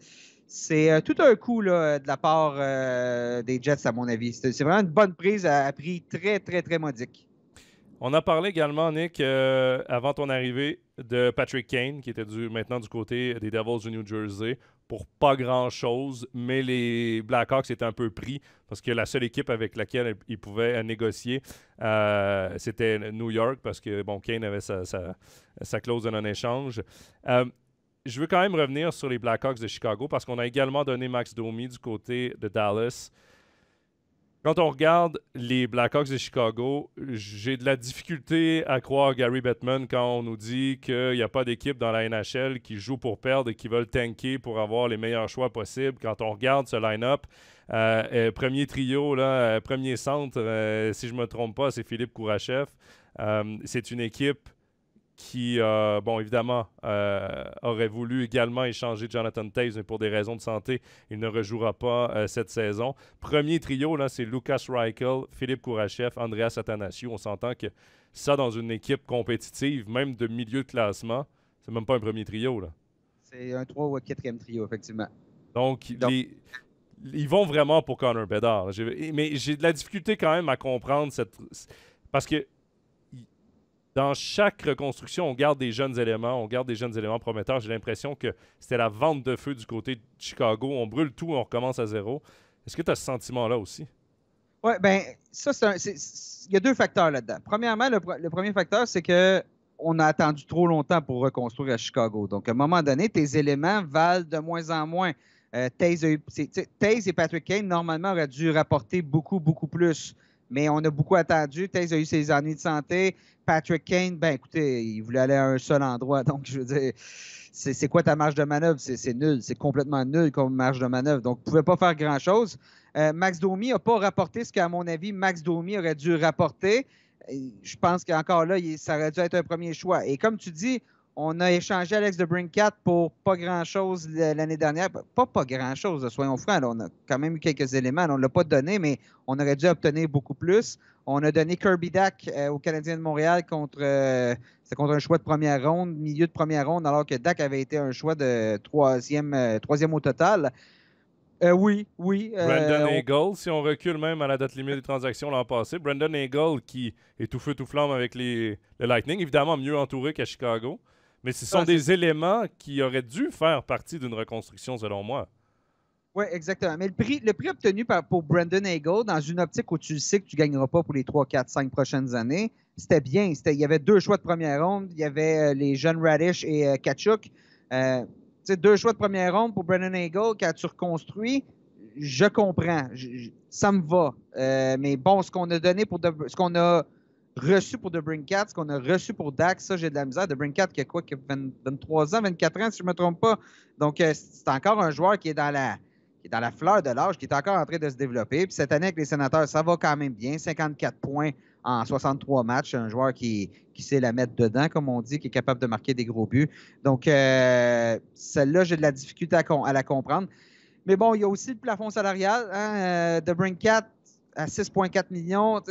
c'est tout un coup là, de la part des Jets, à mon avis. C'est vraiment une bonne prise à prix très, très, très modique. On a parlé également, Nick, avant ton arrivée, de Patrick Kane, qui était maintenant du côté des Devils du New Jersey, pour pas grand-chose, mais les Blackhawks étaient un peu pris parce que la seule équipe avec laquelle ils pouvaient négocier, c'était New York, parce que bon, Kane avait sa clause de non-échange. Je veux quand même revenir sur les Blackhawks de Chicago parce qu'on a également donné Max Domi du côté de Dallas. Quand on regarde les Blackhawks de Chicago, j'ai de la difficulté à croire Gary Bettman quand on nous dit qu'il n'y a pas d'équipe dans la NHL qui joue pour perdre et qui veulent tanker pour avoir les meilleurs choix possibles. Quand on regarde ce line-up, premier trio, là, premier centre, si je ne me trompe pas, c'est Philippe Kourachev. C'est une équipe qui, bon, évidemment, aurait voulu également échanger Jonathan Toews, mais pour des raisons de santé, il ne rejouera pas cette saison. Premier trio, là, c'est Lukas Reichel, Philippe Kourachev, Andreas Athanasiou. On s'entend que ça, dans une équipe compétitive, même de milieu de classement, c'est même pas un premier trio, là. C'est un 3 ou un 4e trio, effectivement. Donc, ils vont vraiment pour Connor Bedard. Mais j'ai de la difficulté quand même à comprendre parce que dans chaque reconstruction, on garde des jeunes éléments, prometteurs. J'ai l'impression que c'était la vente de feu du côté de Chicago. On brûle tout, on recommence à zéro. Est-ce que tu as ce sentiment-là aussi? Oui, bien, ça, il y a 2 facteurs là-dedans. Premièrement, le premier facteur, c'est que on a attendu trop longtemps pour reconstruire à Chicago. Donc, à un moment donné, tes éléments valent de moins en moins. Taze et Patrick Kane, normalement, auraient dû rapporter beaucoup, beaucoup plus. Mais on a beaucoup attendu. Taze a eu ses ennuis de santé. Patrick Kane, ben écoutez, il voulait aller à un seul endroit. Donc, je veux dire, c'est quoi ta marge de manœuvre? C'est nul. C'est complètement nul comme marge de manœuvre. Donc, vous ne pouvez pas faire grand-chose. Max Domi n'a pas rapporté ce qu'à mon avis, Max Domi aurait dû rapporter. Je pense qu'encore là, ça aurait dû être un premier choix. Et comme tu dis, on a échangé Alex DeBrincat pour pas grand-chose l'année dernière. Pas grand-chose, soyons francs. Là, on a quand même eu quelques éléments. On ne l'a pas donné, mais on aurait dû obtenir beaucoup plus. On a donné Kirby Dach au Canadien de Montréal contre un choix de première ronde, milieu de première ronde, alors que Dach avait été un choix de troisième au total. Oui. Brandon Hagel, si on recule même à la date limite des transactions l'an passé. Brandon Hagel qui est tout feu tout flamme avec le Lightning, évidemment mieux entouré qu'à Chicago. Mais ce sont des éléments qui auraient dû faire partie d'une reconstruction, selon moi. Oui, exactement. Mais le prix obtenu pour Brandon Hagel, dans une optique où tu sais que tu ne gagneras pas pour les 3, 4, 5 prochaines années, c'était bien. Il y avait 2 choix de première ronde. Il y avait les jeunes Radish et Tkachuk. 2 choix de première ronde pour Brandon Hagel, quand tu reconstruis, je comprends. Ça me va. Mais bon, ce qu'on a donné ce qu'on a reçu pour DeBrincat, ce qu'on a reçu pour Dax, ça, j'ai de la misère. DeBrincat, qui a 23 ans, 24 ans, si je ne me trompe pas. Donc, c'est encore un joueur qui est dans la fleur de l'âge, qui est encore en train de se développer. Puis cette année, avec les Sénateurs, ça va quand même bien. 54 points en 63 matchs. Un joueur qui sait la mettre dedans, comme on dit, qui est capable de marquer des gros buts. Donc, celle-là, j'ai de la difficulté à la comprendre. Mais bon, il y a aussi le plafond salarial. DeBrincat à 6,4 millions.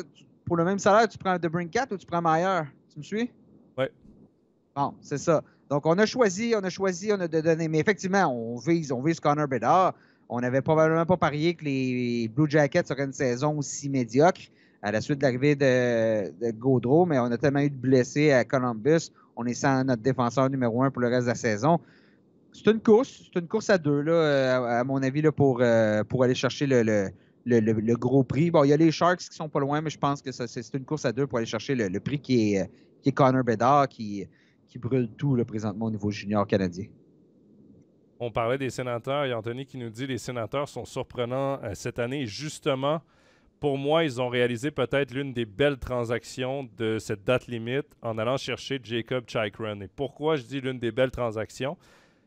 Pour le même salaire, tu prends DeBrincat ou tu prends Maier? Tu me suis? Oui. Bon, c'est ça. Donc, on a donné. Mais effectivement, on vise Connor Bedard. On n'avait probablement pas parié que les Blue Jackets auraient une saison aussi médiocre à la suite de l'arrivée de Gaudreau, mais on a tellement eu de blessés à Columbus. On est sans notre défenseur numéro 1 pour le reste de la saison. C'est une course à 2, là, à mon avis, là, pour aller chercher le gros prix. Bon, il y a les Sharks qui sont pas loin, mais je pense que c'est une course à 2 pour aller chercher le prix qui est Connor Bedard, qui brûle tout là, présentement au niveau junior canadien. On parlait des Sénateurs. Il y a Anthony qui nous dit que les Sénateurs sont surprenants cette année. Justement, pour moi, ils ont réalisé peut-être l'une des belles transactions de cette date limite en allant chercher Jacob Chychrun. Et pourquoi je dis l'une des belles transactions?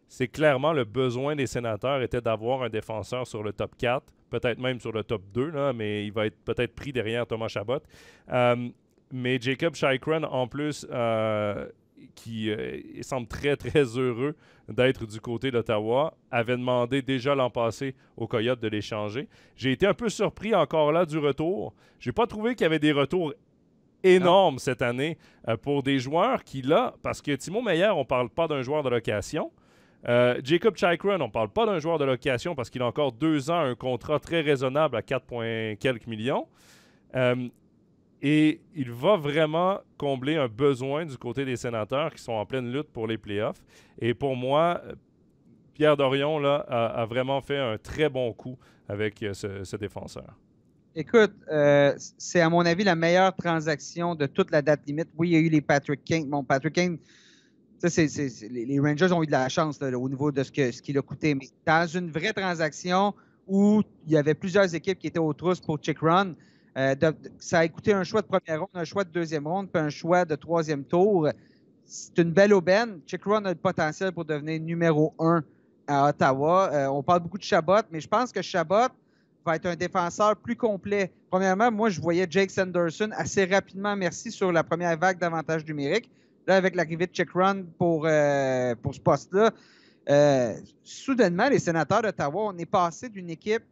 C'est clairement le besoin des Sénateurs était d'avoir un défenseur sur le top 4, peut-être même sur le top 2, là, mais il va être peut-être pris derrière Thomas Chabot. Mais Jacob Chychrun, en plus, qui semble très, très heureux d'être du côté d'Ottawa, avait demandé déjà l'an passé aux Coyotes de l'échanger. J'ai été un peu surpris encore là du retour. Je n'ai pas trouvé qu'il y avait des retours énormes cette année pour des joueurs qui, là, parce que Timo Meier, on ne parle pas d'un joueur de location. Jacob Chychrun, on ne parle pas d'un joueur de location parce qu'il a encore 2 ans, un contrat très raisonnable à 4 quelques millions. Et il va vraiment combler un besoin du côté des Sénateurs qui sont en pleine lutte pour les playoffs. Et pour moi, Pierre Dorion là, a vraiment fait un très bon coup avec ce défenseur. Écoute, c'est à mon avis la meilleure transaction de toute la date limite. Oui, il y a eu les Patrick Kane. Bon, Patrick Kane, les Rangers ont eu de la chance là, au niveau de ce qu'il a coûté. Mais dans une vraie transaction où il y avait plusieurs équipes qui étaient aux trousses pour Chychrun, ça a coûté un choix de première ronde, un choix de deuxième ronde, puis un choix de troisième tour. C'est une belle aubaine. Chychrun a le potentiel pour devenir numéro 1 à Ottawa. On parle beaucoup de Chabot, mais je pense que Chabot va être un défenseur plus complet. Premièrement, moi, je voyais Jake Sanderson assez rapidement, merci, sur la première vague d'avantages numériques. Là, avec l'arrivée de Check Run pour ce poste-là, soudainement, les Sénateurs d'Ottawa, on est passé d'une équipe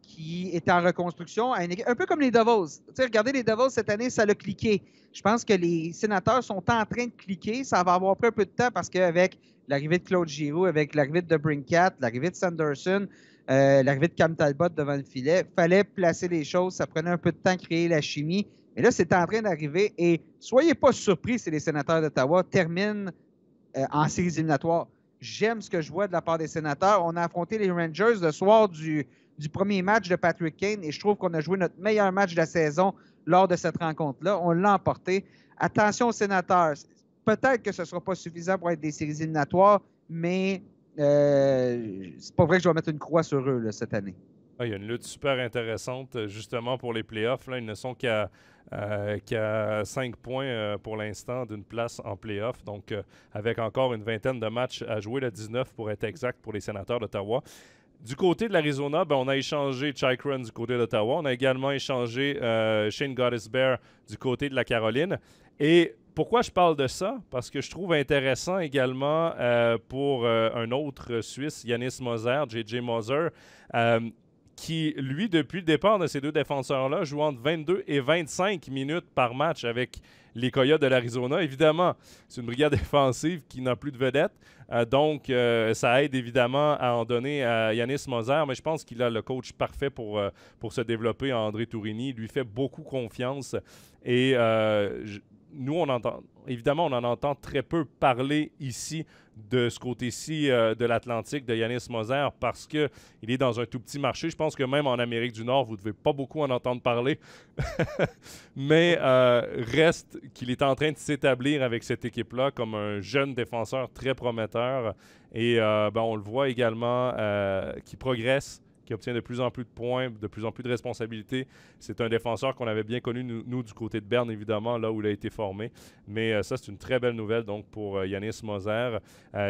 qui est en reconstruction à une équipe, un peu comme les Devils. Tu sais, regardez, les Devils, cette année, ça l'a cliqué. Je pense que les Sénateurs sont en train de cliquer. Ça va avoir pris un peu de temps parce qu'avec l'arrivée de Claude Giroux, avec l'arrivée de Brincat, l'arrivée de Sanderson, l'arrivée de Cam Talbot devant le filet, il fallait placer les choses. Ça prenait un peu de temps de créer la chimie. Mais là, c'est en train d'arriver. Et soyez pas surpris si les Sénateurs d'Ottawa terminent en séries éliminatoires. J'aime ce que je vois de la part des Sénateurs. On a affronté les Rangers le soir du premier match de Patrick Kane et je trouve qu'on a joué notre meilleur match de la saison lors de cette rencontre-là. On l'a emporté. Attention aux Sénateurs. Peut-être que ce ne sera pas suffisant pour être des séries éliminatoires, mais c'est pas vrai que je vais mettre une croix sur eux là, cette année. Ah, il y a une lutte super intéressante justement pour les playoffs. Là, ils ne sont qu'à 5 points pour l'instant d'une place en playoff. Donc, avec encore une vingtaine de matchs à jouer, le 19 pour être exact pour les Sénateurs d'Ottawa. Du côté de l'Arizona, ben, on a échangé Chychrun du côté d'Ottawa. On a également échangé Shane Gottisbehere du côté de la Caroline. Et pourquoi je parle de ça? Parce que je trouve intéressant également pour un autre Suisse, Yannis Moser, J.J. Moser, qui, lui, depuis le départ de ces deux défenseurs-là, joue entre 22 et 25 minutes par match avec les Coyotes de l'Arizona. Évidemment, c'est une brigade défensive qui n'a plus de vedette. Donc, ça aide évidemment à en donner à Yannis Moser, mais je pense qu'il a le coach parfait pour se développer, André Tourigny. Il lui fait beaucoup confiance. Et nous, on en entend très peu parler ici de ce côté-ci de l'Atlantique de Yannis Moser parce qu'il est dans un tout petit marché. Je pense que même en Amérique du Nord, vous ne devez pas beaucoup en entendre parler. Mais reste qu'il est en train de s'établir avec cette équipe-là comme un jeune défenseur très prometteur. Et on le voit également qui progresse, qui obtient de plus en plus de points, de plus en plus de responsabilités. C'est un défenseur qu'on avait bien connu, nous, du côté de Berne, évidemment, là où il a été formé. Mais ça, c'est une très belle nouvelle donc pour Yannis Moser.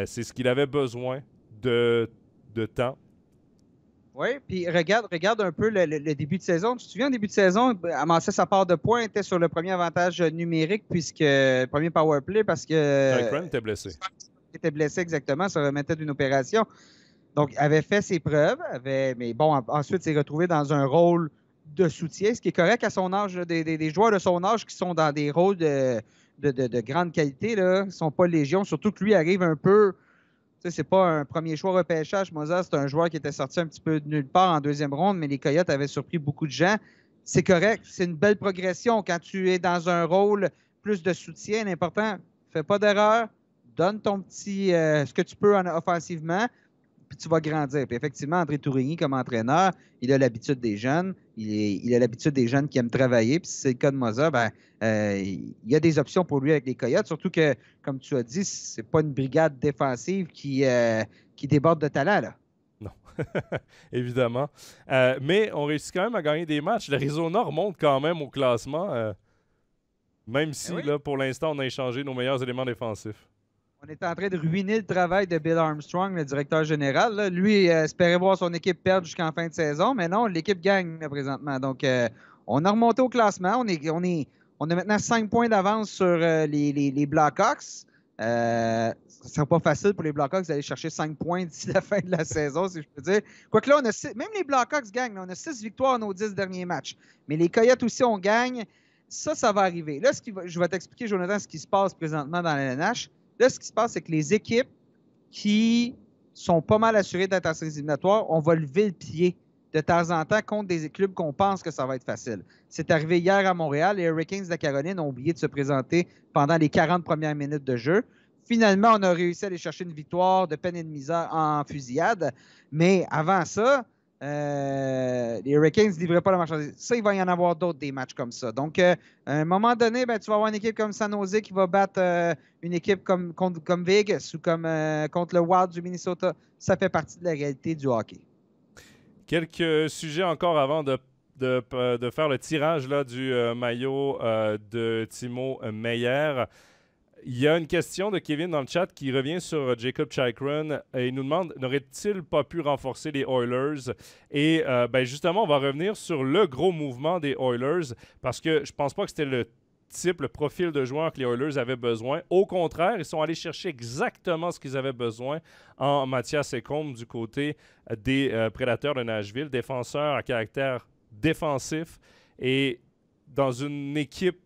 C'est ce qu'il avait besoin de temps. Oui, puis regarde un peu le début de saison. Tu te souviens, au début de saison, amassait sa part de points, était sur le premier avantage numérique, puisque premier power play, parce que Chychrun était blessé. Il était blessé exactement, se remettait d'une opération. Donc, avait fait ses preuves, mais bon, ensuite, s'est retrouvé dans un rôle de soutien, ce qui est correct à son âge. Des joueurs de son âge qui sont dans des rôles de grande qualité ne sont pas légion, surtout que lui arrive un peu. Tu sais, c'est pas un premier choix repêchage. Moser, c'est un joueur qui était sorti un petit peu de nulle part en deuxième ronde, mais les Coyotes avaient surpris beaucoup de gens. C'est correct, c'est une belle progression quand tu es dans un rôle plus de soutien. L'important, fais pas d'erreur, donne ton petit ce que tu peux offensivement, puis tu vas grandir. Puis effectivement, André Tourigny, comme entraîneur, il a l'habitude des jeunes. Il a l'habitude des jeunes qui aiment travailler. Puis si c'est le cas de Moser, il y a des options pour lui avec les Coyotes. Surtout que, comme tu as dit, c'est pas une brigade défensive qui déborde de talent, là. Non, évidemment. Mais on réussit quand même à gagner des matchs. L'Arizona remonte quand même au classement, même si, oui. là, pour l'instant, on a échangé nos meilleurs éléments défensifs. On est en train de ruiner le travail de Bill Armstrong, le directeur général. Là. Lui, espérait voir son équipe perdre jusqu'en fin de saison, mais non, l'équipe gagne là, présentement. Donc, on a remonté au classement. On a maintenant 5 points d'avance sur les Blackhawks. Ce ne sera pas facile pour les Blackhawks d'aller chercher 5 points d'ici la fin de la saison, si je peux dire. Quoique là, même les Blackhawks gagnent. Là, on a 6 victoires dans nos 10 derniers matchs. Mais les Coyotes aussi, on gagne. Ça va arriver. Là, je vais t'expliquer, Jonathan, ce qui se passe présentement dans la LNH. Là, ce qui se passe, c'est que les équipes qui sont pas mal assurées d'être en séries éliminatoires, on va lever le pied de temps en temps contre des clubs qu'on pense que ça va être facile. C'est arrivé hier à Montréal. Les Hurricanes de la Caroline ont oublié de se présenter pendant les 40 premières minutes de jeu. Finalement, on a réussi à aller chercher une victoire de peine et de misère en fusillade. Mais avant ça, les Hurricanes ne livraient pas la marchandise. Ça, il va y en avoir d'autres des matchs comme ça. Donc, à un moment donné, tu vas avoir une équipe comme San Jose qui va battre une équipe comme Vegas ou contre le Wild du Minnesota. Ça fait partie de la réalité du hockey. Quelques sujets encore avant de faire le tirage là, du maillot de Timo Meier. Il y a une question de Kevin dans le chat qui revient sur Jacob Chychrun et il nous demande n'aurait-il pas pu renforcer les Oilers? Et justement, on va revenir sur le gros mouvement des Oilers parce que je pense pas que c'était type, le profil de joueur que les Oilers avaient besoin. Au contraire, ils sont allés chercher exactement ce qu'ils avaient besoin en Mathias Ekholm du côté des Prédateurs de Nashville, défenseur à caractère défensif et dans une équipe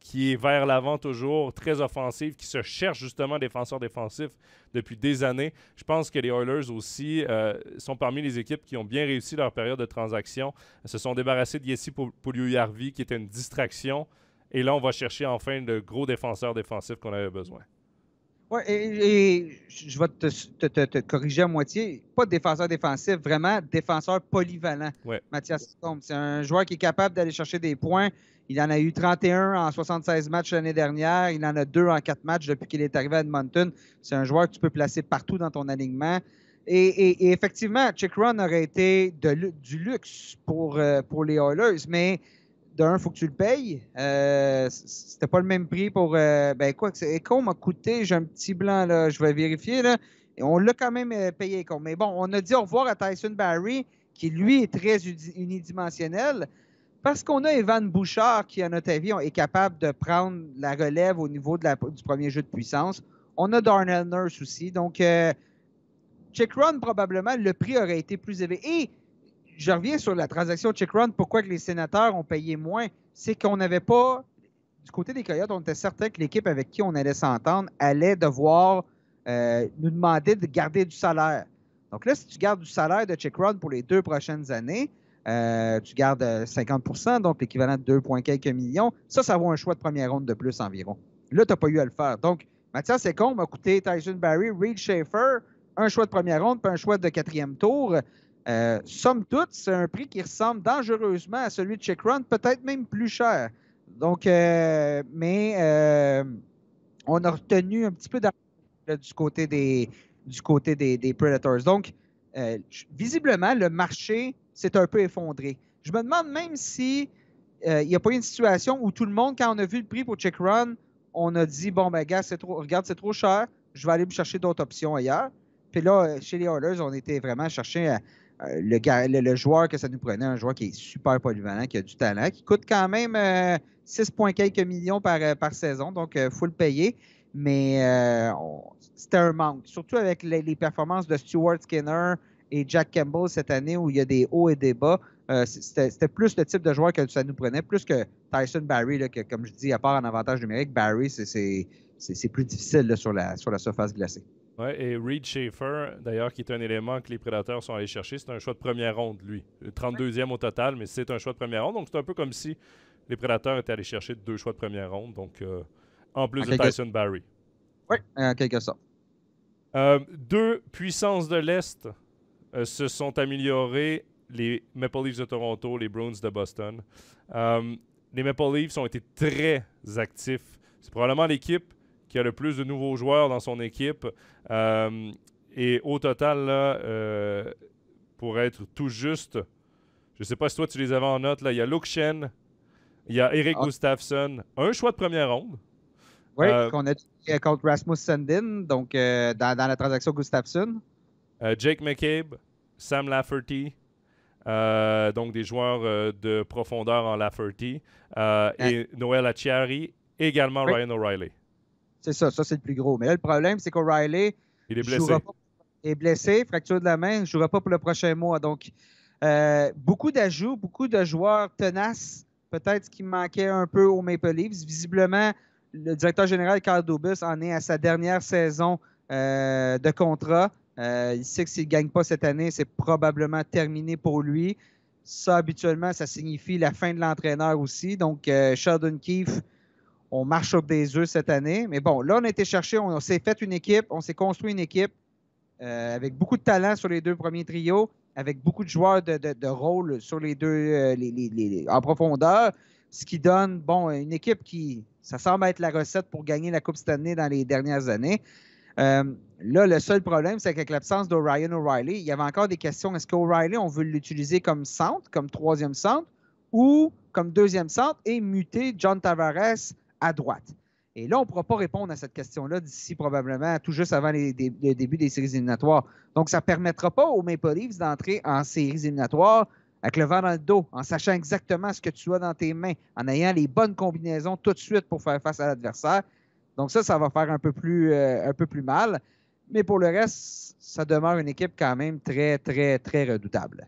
qui est vers l'avant toujours, très offensive, qui se cherche justement défenseur défensif depuis des années. Je pense que les Oilers aussi sont parmi les équipes qui ont bien réussi leur période de transaction. Ils se sont débarrassés de Jesse Puljujärvi, qui était une distraction. Et là, on va chercher enfin le gros défenseur défensif qu'on avait besoin. Oui, et je vais te corriger à moitié. Pas défenseur défensif, vraiment défenseur polyvalent. Ouais. Mathias Ekholm, c'est un joueur qui est capable d'aller chercher des points. Il en a eu 31 en 76 matchs l'année dernière. Il en a 2 en 4 matchs depuis qu'il est arrivé à Edmonton. C'est un joueur que tu peux placer partout dans ton alignement. Et effectivement, Chychrun aurait été du luxe pour les Oilers, mais d'un, il faut que tu le payes. C'était pas le même prix pour... Ekholm m'a coûté, j'ai un petit blanc, là, je vais vérifier, là. Et on l'a quand même payé, Ekholm. Mais bon, on a dit au revoir à Tyson Barrie, qui lui est très unidimensionnel, parce qu'on a Evan Bouchard, qui, à notre avis, est capable de prendre la relève au niveau du premier jeu de puissance. On a Darnell Nurse aussi. Donc, Chychrun, probablement, le prix aurait été plus élevé. Et je reviens sur la transaction Chychrun. Pourquoi que les Sénateurs ont payé moins? C'est qu'on n'avait pas... Du côté des Coyotes, on était certain que l'équipe avec qui on allait s'entendre allait devoir nous demander de garder du salaire. Donc là, si tu gardes du salaire de Chychrun pour les 2 prochaines années, tu gardes 50%, donc l'équivalent de 2 quelques millions. Ça vaut un choix de première ronde de plus environ. Là, tu n'as pas eu à le faire. Donc, Mathias Ekholm m'a coûté Tyson Barrie, Reed Schaefer, un choix de première ronde puis un choix de 4e tour. Somme toute, c'est un prix qui ressemble dangereusement à celui de Chychrun, peut-être même plus cher. Donc, on a retenu un petit peu d'argent du côté des Predators. Donc, visiblement, le marché s'est un peu effondré. Je me demande même si il n'y a pas eu une situation où tout le monde, quand on a vu le prix pour Chychrun, on a dit, bon, ben, gars, c'est trop cher, je vais aller me chercher d'autres options ailleurs. Puis là, chez les Oilers, on était vraiment chercher le joueur que ça nous prenait, un joueur qui est super polyvalent, qui a du talent, qui coûte quand même 6 quelques millions par saison, donc il faut le payer. Mais c'était un manque, surtout avec les performances de Stuart Skinner et Jack Campbell cette année où il y a des hauts et des bas. C'était plus le type de joueur que ça nous prenait, plus que Tyson Barrie, là, que, comme je dis, à part en avantage numérique, Barrie, c'est plus difficile là, sur la surface glacée. Oui, et Reed Schaefer, d'ailleurs, qui est un élément que les Prédateurs sont allés chercher, c'est un choix de première ronde, lui. 32e au total, mais c'est un choix de première ronde. Donc, c'est un peu comme si les Prédateurs étaient allés chercher 2 choix de première ronde, donc en plus de Tyson Barrie. Oui, en quelque sorte. 2 puissances de l'Est se sont améliorées, les Maple Leafs de Toronto, les Bruins de Boston. Les Maple Leafs ont été très actifs. C'est probablement l'équipe qui a le plus de nouveaux joueurs dans son équipe. Et au total, là, pour être tout juste, je ne sais pas si toi tu les avais en note, là, il y a Luke Schenn, il y a Erik Gustafsson, un choix de première ronde. Oui, qu'on a dit contre Rasmus Sandin, donc dans la transaction Gustafsson. Jake McCabe, Sam Lafferty, donc des joueurs de profondeur en Lafferty, et Noël Acciari, également Ryan O'Reilly. C'est ça c'est le plus gros. Mais là, le problème, c'est qu'O'Reilly est blessé, fracture de la main, ne jouera pas pour le prochain mois. Donc, beaucoup d'ajouts, beaucoup de joueurs tenaces, peut-être ce qui manquait un peu aux Maple Leafs. Visiblement, le directeur général, Kyle Dubas, en est à sa dernière saison de contrat. Il sait que s'il ne gagne pas cette année, c'est probablement terminé pour lui. Ça, habituellement, ça signifie la fin de l'entraîneur aussi. Donc, Sheldon Keefe, on marche sur des œufs cette année. Mais bon, là, on a été chercher, on s'est fait une équipe, on s'est construit une équipe avec beaucoup de talent sur les 2 premiers trios, avec beaucoup de joueurs de rôle sur les 2 en profondeur, ce qui donne, bon, une équipe qui, ça semble être la recette pour gagner la Coupe Stanley dans les dernières années. Là, le seul problème, c'est qu'avec l'absence d'Ryan O'Reilly, il y avait encore des questions. Est-ce qu'O'Reilly, on veut l'utiliser comme centre, comme 3e centre, ou comme 2e centre et muter John Tavares à droite? Et là, on ne pourra pas répondre à cette question-là d'ici probablement tout juste avant le début des séries éliminatoires. Donc, ça ne permettra pas aux Maple Leafs d'entrer en séries éliminatoires avec le vent dans le dos, en sachant exactement ce que tu as dans tes mains, en ayant les bonnes combinaisons tout de suite pour faire face à l'adversaire. Donc ça va faire un peu plus mal. Mais pour le reste, ça demeure une équipe quand même très, très, très redoutable.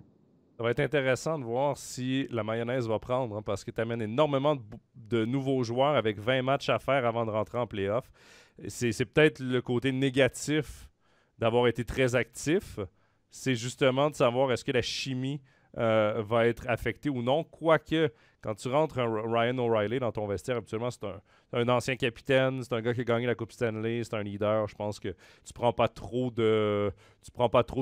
Ça va être intéressant de voir si la mayonnaise va prendre, hein, parce que tu amènes énormément de nouveaux joueurs avec 20 matchs à faire avant de rentrer en playoff. C'est peut-être le côté négatif d'avoir été très actif. C'est justement de savoir est-ce que la chimie va être affectée ou non. Quoique, quand tu rentres un Ryan O'Reilly dans ton vestiaire, habituellement, c'est un ancien capitaine, c'est un gars qui a gagné la Coupe Stanley, c'est un leader. Je pense que tu prends pas trop de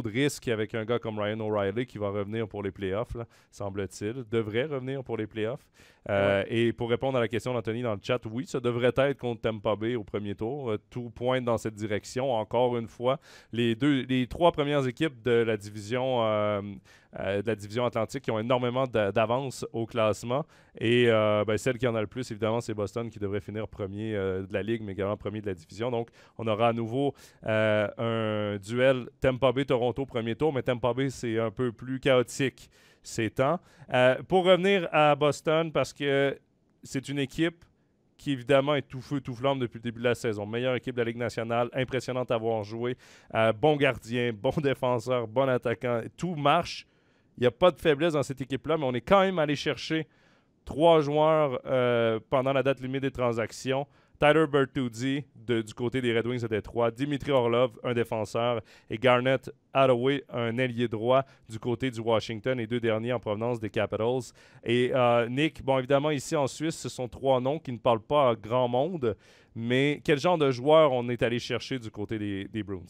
risques avec un gars comme Ryan O'Reilly qui va revenir pour les playoffs, là, semble-t-il. Devrait revenir pour les playoffs. Ouais. Et pour répondre à la question d'Anthony dans le chat, oui, ça devrait être contre Tampa Bay au premier tour. Tout pointe dans cette direction. Encore une fois, les 3 premières équipes de la division Atlantique qui ont énormément d'avance au classement. Et celle qui en a le plus, évidemment, c'est Boston qui devrait finir premier de la Ligue, mais également premier de la division. Donc, on aura à nouveau un duel Tampa Bay-Toronto premier tour, mais Tampa Bay, c'est un peu plus chaotique ces temps. Pour revenir à Boston, parce que c'est une équipe qui, évidemment, est tout feu, tout flamme depuis le début de la saison. Meilleure équipe de la Ligue nationale, impressionnante à avoir joué. Bon gardien, bon défenseur, bon attaquant. Tout marche. Il n'y a pas de faiblesse dans cette équipe-là, mais on est quand même allé chercher 3 joueurs pendant la date limite des transactions. Tyler Bertuzzi du côté des Red Wings de Détroit, Dimitri Orlov, un défenseur, et Garnet Hathaway, un ailier droit du côté du Washington, les 2 derniers en provenance des Capitals. Et Nick, bon, évidemment, ici en Suisse, ce sont 3 noms qui ne parlent pas à grand monde, mais quel genre de joueurs on est allé chercher du côté des Bruins?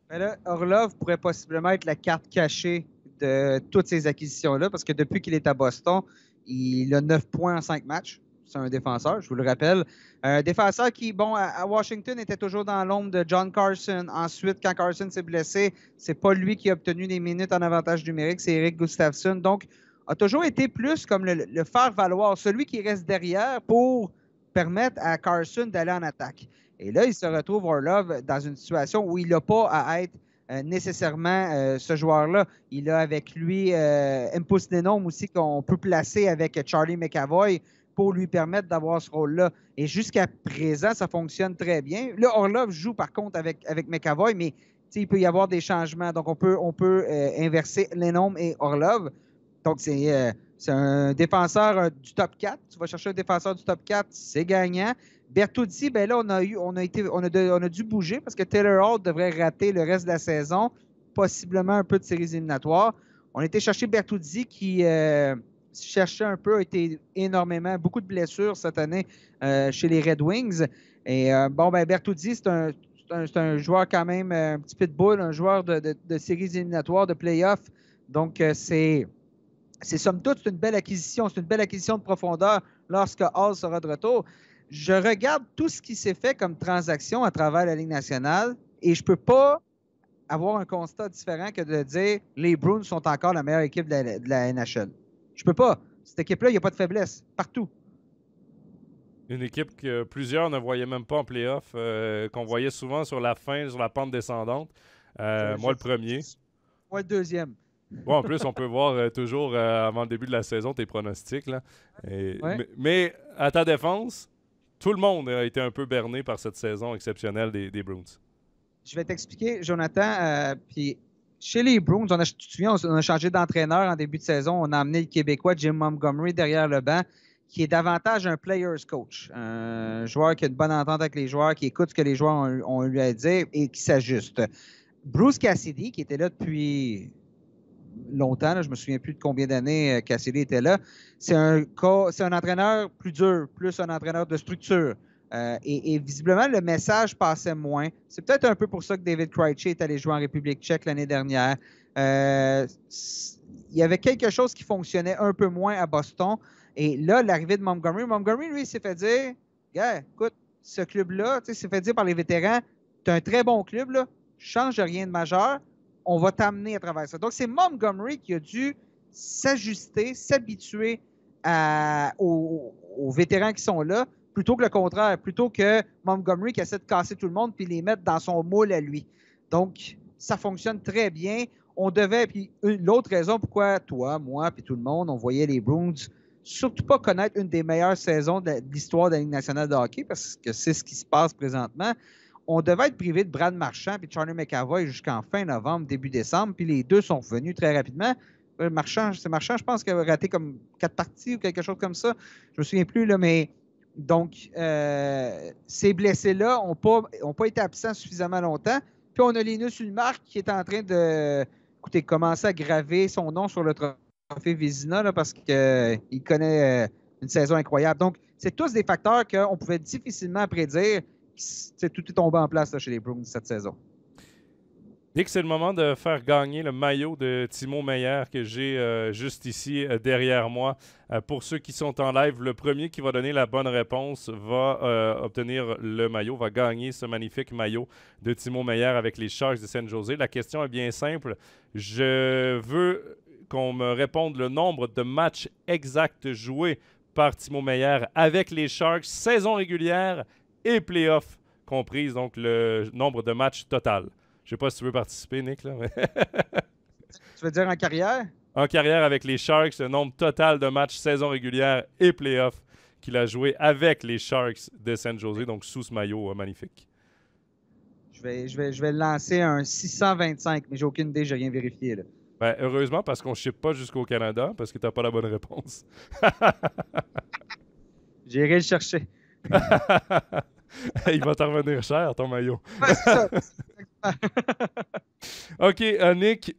Ben là, Orlov pourrait possiblement être la carte cachée de toutes ces acquisitions-là, parce que depuis qu'il est à Boston, il a 9 points en 5 matchs. C'est un défenseur, je vous le rappelle. Un défenseur qui, bon, à Washington, était toujours dans l'ombre de John Carson. Ensuite, quand Carson s'est blessé, c'est pas lui qui a obtenu des minutes en avantage numérique, c'est Eric Gustafsson. Donc, a toujours été plus comme le faire valoir, celui qui reste derrière pour permettre à Carson d'aller en attaque. Et là, il se retrouve, Orlov, dans une situation où il n'a pas à être nécessairement ce joueur-là. Il a avec lui Empus Nenome aussi qu'on peut placer avec Charlie McAvoy pour lui permettre d'avoir ce rôle-là. Et jusqu'à présent, ça fonctionne très bien. Là, Orlov joue par contre avec McAvoy, mais il peut y avoir des changements. Donc, on peut inverser Lenome et Orlov. Donc, c'est un défenseur du top 4. Tu vas chercher un défenseur du top 4, c'est gagnant. Bertuzzi, ben là, on a dû bouger parce que Taylor Hall devrait rater le reste de la saison, possiblement un peu de séries éliminatoires. On a été chercher Bertuzzi qui cherchait un peu, a été énormément, beaucoup de blessures cette année chez les Red Wings. Et Bertuzzi, c'est un joueur quand même un petit pitbull, un joueur de séries éliminatoires, de playoffs. Donc, c'est somme toute, c'est une belle acquisition. C'est une belle acquisition de profondeur lorsque Hall sera de retour. Je regarde tout ce qui s'est fait comme transaction à travers la Ligue nationale et je ne peux pas avoir un constat différent que de dire les Bruins sont encore la meilleure équipe de la NHL. Je ne peux pas. Cette équipe-là, il n'y a pas de faiblesse. Partout. Une équipe que plusieurs ne voyaient même pas en play-off, qu'on voyait souvent sur la fin, sur la pente descendante. Moi, le premier. Moi, le deuxième. Bon, en plus, on peut voir toujours avant le début de la saison tes pronostics. Là. Mais à ta défense, tout le monde a été un peu berné par cette saison exceptionnelle des Bruins. Je vais t'expliquer, Jonathan. Puis chez les Bruins, tu te souviens, on a changé d'entraîneur en début de saison. On a amené le Québécois Jim Montgomery derrière le banc, qui est davantage un player's coach. Un joueur qui a une bonne entente avec les joueurs, qui écoute ce que les joueurs ont lui à dire et qui s'ajuste. Bruce Cassidy, qui était là depuis longtemps, là, je me souviens plus de combien d'années Cassidy était là, c'est un entraîneur plus dur, plus un entraîneur de structure. Et visiblement, le message passait moins. C'est peut-être un peu pour ça que David Krejci est allé jouer en République tchèque l'année dernière. Il y avait quelque chose qui fonctionnait un peu moins à Boston. Et là, l'arrivée de Montgomery, lui, il s'est fait dire, gars, écoute, ce club-là, s'est fait dire par les vétérans, tu as un très bon club, là, change rien de majeur, on va t'amener à travers ça. Donc, c'est Montgomery qui a dû s'ajuster, s'habituer aux vétérans qui sont là, plutôt que le contraire, plutôt que Montgomery qui essaie de casser tout le monde puis les mettre dans son moule à lui. Donc, ça fonctionne très bien. on devait, puis l'autre raison pourquoi toi, moi, puis tout le monde, on voyait les Bruins surtout pas connaître une des meilleures saisons de l'histoire de la Ligue nationale de hockey, parce que c'est ce qui se passe présentement. On devait être privé de Brad Marchand et de Charlie McAvoy jusqu'en fin novembre, début décembre, puis les deux sont revenus très rapidement. Marchand, je pense qu'il a raté comme 4 parties ou quelque chose comme ça. Je me souviens plus, là, mais donc, ces blessés-là n'ont pas été absents suffisamment longtemps. Puis on a Linus Ullmark qui est en train de commencer à graver son nom sur le trophée Vézina là, parce qu'il connaît une saison incroyable. Donc, c'est tous des facteurs qu'on pouvait difficilement prédire. Tout est tombé en place là, chez les Bruins cette saison. Nick, c'est le moment de faire gagner le maillot de Timo Meier que j'ai juste ici derrière moi. Pour ceux qui sont en live, le premier qui va donner la bonne réponse va obtenir le maillot, va gagner ce magnifique maillot de Timo Meier avec les Sharks de San Jose. La question est bien simple. Je veux qu'on me réponde le nombre de matchs exacts joués par Timo Meier avec les Sharks, saison régulière et playoff comprise, donc le nombre de matchs total. Je sais pas si tu veux participer, Nick. Là, mais tu veux dire en carrière? En carrière avec les Sharks, le nombre total de matchs saison régulière et playoff qu'il a joué avec les Sharks de San Jose, donc sous ce maillot magnifique. Je vais lancer un 625, mais j'ai aucune idée, j'ai rien vérifié. Là. Ben, heureusement, parce qu'on ne ship pas jusqu'au Canada, parce que tu n'as pas la bonne réponse. J'irai le chercher. Il va t'en revenir cher, ton maillot. OK, Nick,